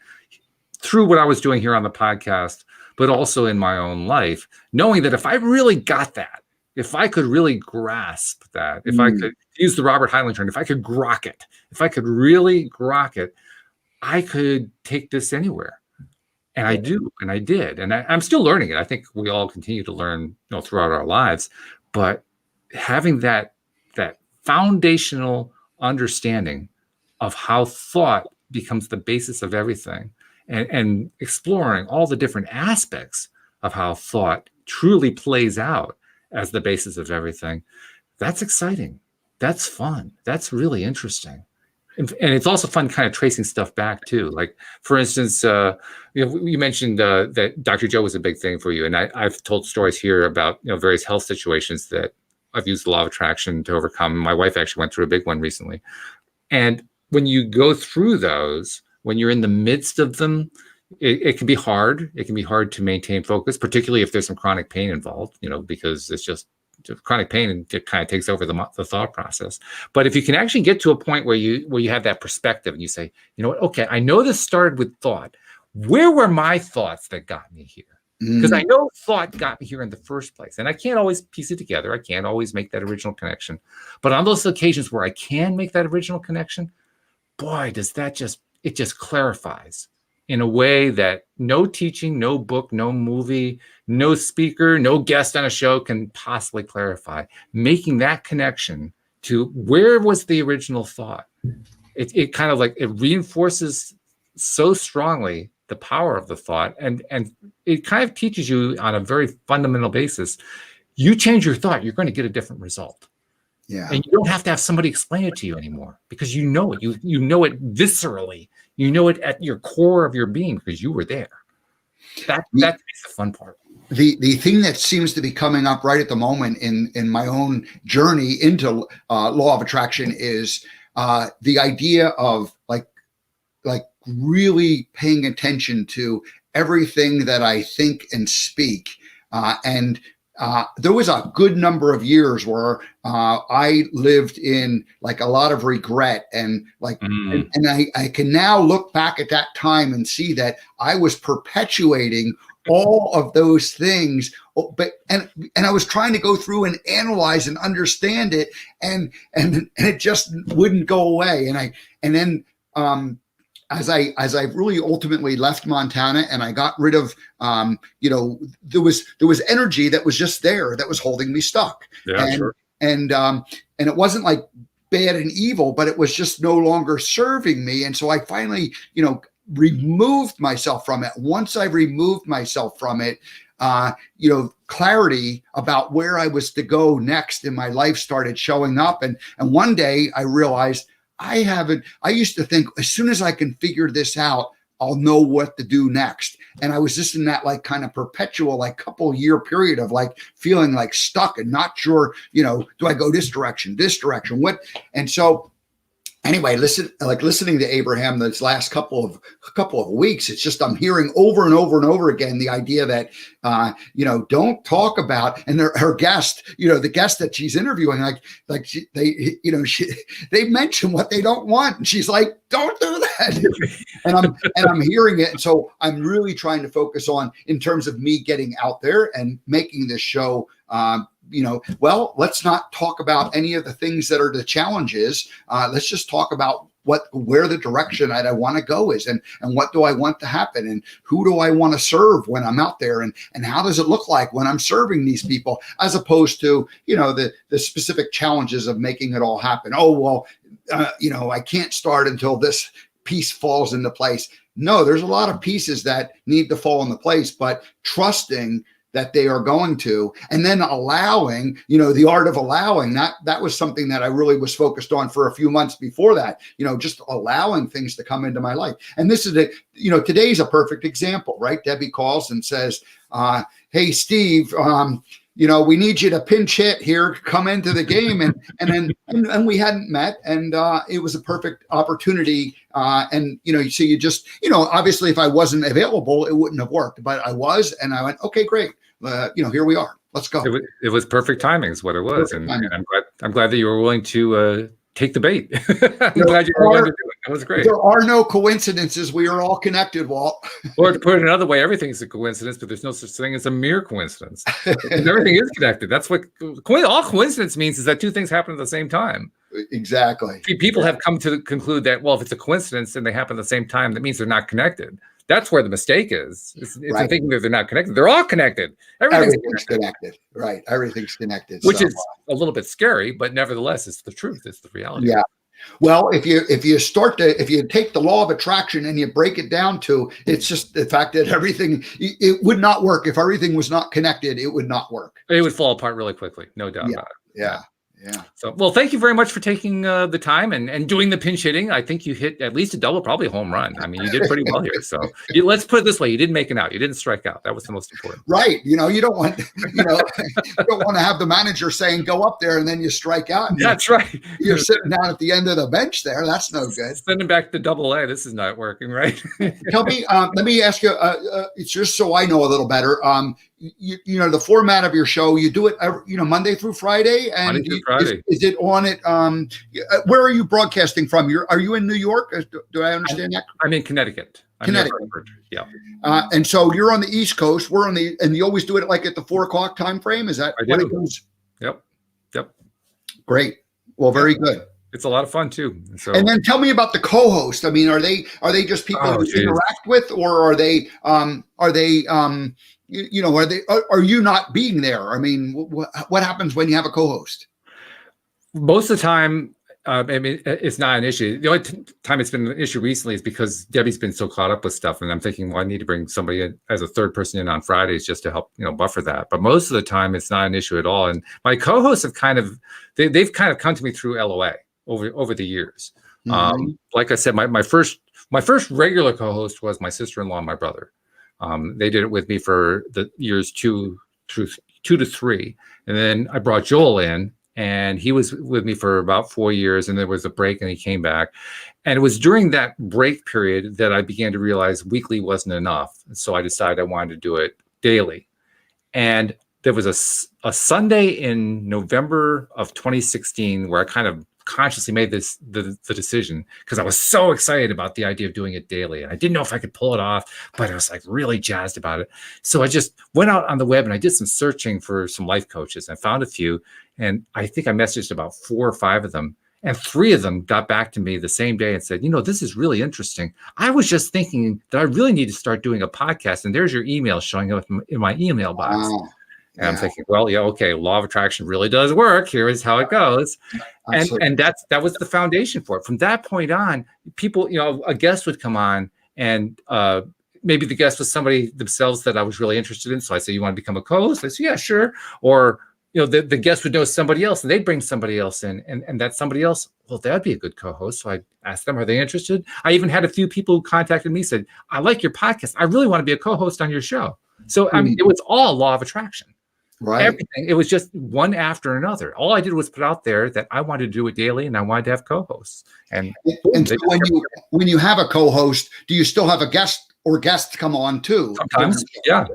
through what I was doing here on the podcast, but also in my own life, knowing that if I really got that, if I could really grasp that, if I could use the Robert Heinlein term, if I could grok it, if I could really grok it, I could take this anywhere. And I do, and I did, and I'm still learning it. I think we all continue to learn, throughout our lives. But having that foundational understanding of how thought becomes the basis of everything, and exploring all the different aspects of how thought truly plays out as the basis of everything, that's exciting. That's fun. That's really interesting. And it's also fun kind of tracing stuff back too. Like, for instance, you mentioned that Dr. Joe was a big thing for you. And I've told stories here about, various health situations that I've used the law of attraction to overcome. My wife actually went through a big one recently. And when you go through those, when you're in the midst of them, it can be hard. It can be hard to maintain focus, particularly if there's some chronic pain involved, because it's just chronic pain, and it kind of takes over the thought process. But if you can actually get to a point where you have that perspective and you say, okay, I know this started with thought. Where were my thoughts that got me here? Because I know thought got me here in the first place. And I can't always piece it together. I can't always make that original connection. But on those occasions where I can make that original connection, boy, does that just it just clarifies in a way that no teaching, no book, no movie, no speaker, no guest on a show can possibly clarify, making that connection to where was the original thought. It kind of like it reinforces so strongly the power of the thought, and it kind of teaches you on a very fundamental basis. You change your thought, you're going to get a different result. Yeah. And you don't have to have somebody explain it to you anymore, because you know it. You know it viscerally. You know it at your core of your being because you were there. That's the fun part. The thing that seems to be coming up right at the moment in my own journey into law of attraction is the idea of like really paying attention to everything that I think and speak. And there was a good number of years where I lived in like a lot of regret and like, and I can now look back at that time and see that I was perpetuating all of those things, but and I was trying to go through and analyze and understand it, and it just wouldn't go away. And then as I really ultimately left Montana and I got rid of, there was energy that was just there that was holding me stuck. Yeah, and, sure. And it wasn't like bad and evil, but it was just no longer serving me. And so I finally, removed myself from it. Once I removed myself from it, clarity about where I was to go next in my life started showing up. And one day I realized I used to think as soon as I can figure this out, I'll know what to do next. And I was just in that like kind of perpetual, like couple year period of like feeling like stuck and not sure, do I go this direction, what? And so anyway, listening to Abraham this last couple of weeks, it's just I'm hearing over and over and over again the idea that don't talk about, and her guest, the guest that she's interviewing, they mention what they don't want, and she's like, don't do that. and I'm hearing it, and so I'm really trying to focus on in terms of me getting out there and making this show. Let's not talk about any of the things that are the challenges. Let's just talk about where the direction that I want to go is, and what do I want to happen, and who do I want to serve when I'm out there, and how does it look like when I'm serving these people, as opposed to, the specific challenges of making it all happen. Oh, well, I can't start until this piece falls into place. No, there's a lot of pieces that need to fall into place, but trusting that they are going to, and then allowing, the art of allowing, that was something that I really was focused on for a few months before that, just allowing things to come into my life. And this is today's a perfect example, right? Debbie calls and says, hey, Steve, we need you to pinch hit here, come into the game. And we hadn't met, and it was a perfect opportunity. So you just, obviously if I wasn't available, it wouldn't have worked, but I was, and I went, okay, great. Here we are. Let's go. It was perfect timing is what it was. And I'm glad that you were willing to take the bait. I'm glad you were willing to do it. That was great. There are no coincidences. We are all connected, Walt. Or to put it another way, everything is a coincidence, but there's no such thing as a mere coincidence. Everything is connected. That's what all coincidence means, is that two things happen at the same time. Exactly. People have come to conclude that, well, if it's a coincidence and they happen at the same time, that means they're not connected. That's where the mistake is. It's right. Thinking that they're not connected. They're all connected. Everything's connected. Right. Everything's connected. Which is a little bit scary, but nevertheless, it's the truth. It's the reality. Yeah. Well, if you take the law of attraction and you break it down to, it's just the fact that it would not work. If everything was not connected, it would not work. It would fall apart really quickly. No doubt about it. Yeah. So, well, thank you very much for taking the time and doing the pinch hitting. I think you hit at least a double, probably a home run. I mean, you did pretty well here. So let's put it this way: you didn't make an out. You didn't strike out. That was the most important. Right. You don't want, you don't want to have the manager saying go up there and then you strike out. That's right. You're sitting down at the end of the bench there. That's no good. Sending back to Double A. This is not working, right? Tell me. Let me ask you. It's just so I know a little better. The format of your show, you do it Monday through Friday, and Monday through Friday. Is it on it? Where are you broadcasting from? Are you in New York? Do I understand that? I'm in Connecticut. Yeah. And so you're on the East Coast. We're on and you always do it like at the 4 o'clock time frame. Is that when it goes? Yep. Great. Well, very good. It's a lot of fun too. So, And then tell me about the co-host. I mean, are they just people oh, you geez. interact with, or are you not being there? I mean, what happens when you have a co-host? Most of the time, I mean, it's not an issue. The only time it's been an issue recently is because Debbie's been so caught up with stuff, and I'm thinking, well, I need to bring somebody in as a third person in on Fridays just to help, buffer that. But most of the time, it's not an issue at all. And my co-hosts have they've kind of come to me through LOA over the years. Mhm. Like I said, my first regular co-host was my sister-in-law and my brother. They did it with me for the years 2 to 3, and then I brought Joel in. And he was with me for about 4 years, and there was a break, and he came back. And it was during that break period that I began to realize weekly wasn't enough. And so I decided I wanted to do it daily. And there was a Sunday in November of 2016 where I kind of consciously made the decision because I was so excited about the idea of doing it daily. And I didn't know if I could pull it off, but I was like really jazzed about it. So I just went out on the web and I did some searching for some life coaches. I found a few, and I think I messaged about 4 or 5 of them. And 3 of them got back to me the same day and said, this is really interesting. I was just thinking that I really need to start doing a podcast. And there's your email showing up in my email box. Wow. And I'm thinking, well, yeah, okay, law of attraction really does work. Here is how it goes. And that was the foundation for it. From that point on, people, a guest would come on, and maybe the guest was somebody themselves that I was really interested in. So I say, you want to become a co-host? I say, yeah, sure. Or, the guest would know somebody else, and they'd bring somebody else in. And that somebody else, well, that'd be a good co-host. So I asked them, are they interested? I even had a few people who contacted me, said, I like your podcast. I really want to be a co-host on your show. So, I mean, it was all law of attraction. Right. Everything. It was just one after another. All I did was put out there that I wanted to do it daily, and I wanted to have co-hosts. And so when you have a co-host, do you still have a guest or guests come on too? Sometimes, yeah.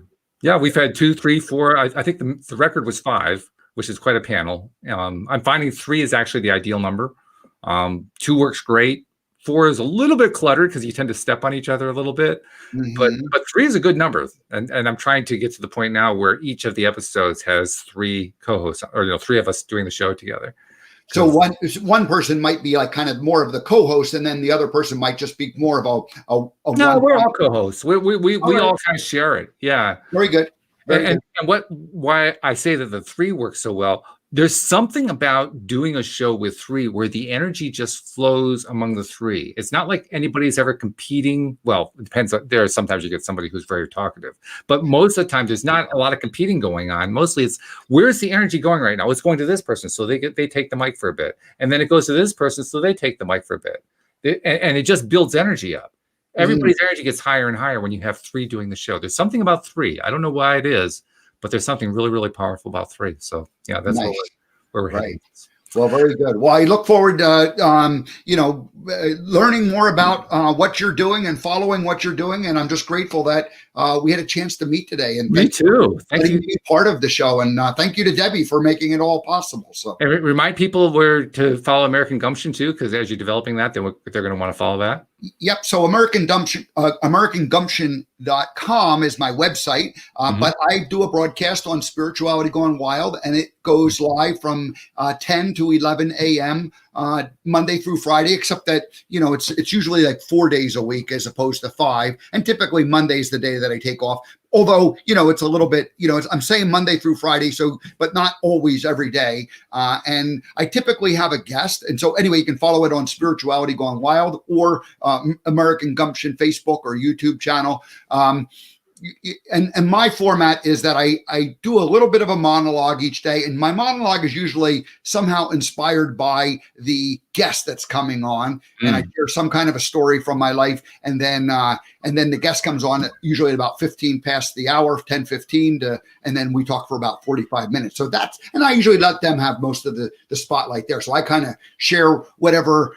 We've had 2, 3, 4. I think the record was 5, which is quite a panel. I'm finding 3 is actually the ideal number. 2 works great. 4 is a little bit cluttered because you tend to step on each other a little bit, but 3 is a good number. And I'm trying to get to the point now where each of the episodes has 3 co-hosts, or 3 of us doing the show together. So one person might be like kind of more of the co-host, and then the other person might just be more of a no, we're all co-hosts. We all kind of share it. Yeah. Very good. And why I say that the 3 works so well, there's something about doing a show with 3 where the energy just flows among the 3. It's not like anybody's ever competing. Well, it depends. There are sometimes you get somebody who's very talkative, but most of the time there's not a lot of competing going on. Mostly it's, where's the energy going right now? It's going to this person, so they take the mic for a bit, and then it goes to this person, so they take the mic for a bit, and it just builds energy up. Everybody's energy gets higher and higher when you have 3 doing the show. There's something about 3. I don't know why it is, but there's something really, really powerful about 3. So yeah, that's nice. where we're heading. Well, very good. Well, I look forward to, learning more about what you're doing and following what you're doing. And I'm just grateful that we had a chance to meet today. And me too. Thank you. Be part of the show. And thank you to Debbie for making it all possible. So and remind people where to follow American Gumption too, because as you're developing that, they're going to want to follow that. Yep. So AmericanGumption.com is my website, but I do a broadcast on Spirituality Gone Wild, and it goes live from 10 to 11 a.m. Monday through Friday, except that, it's usually like 4 days a week as opposed to 5. And typically Monday's the day that I take off. Although, it's a little bit, I'm saying Monday through Friday, but not always every day. And I typically have a guest. And so anyway, you can follow it on Spirituality Gone Wild or American Gumption Facebook or YouTube channel. And my format is that I do a little bit of a monologue each day, and my monologue is usually somehow inspired by the guest that's coming on, and I share some kind of a story from my life, and then the guest comes on usually at about 15 past the hour, 10:15, and then we talk for about 45 minutes. So and I usually let them have most of the spotlight there. So I kind of share whatever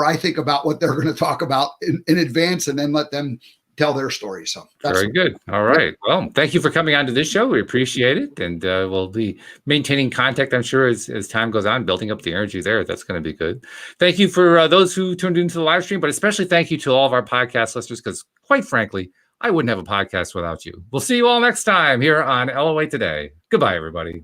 I think about what they're going to talk about in advance, and then let them tell their story. So that's very good. All right. Well, thank you for coming on to this show. We appreciate it. And we'll be maintaining contact, I'm sure, as time goes on, building up the energy there. That's going to be good. Thank you for those who tuned into the live stream, but especially thank you to all of our podcast listeners, because quite frankly, I wouldn't have a podcast without you. We'll see you all next time here on LOA Today. Goodbye, everybody.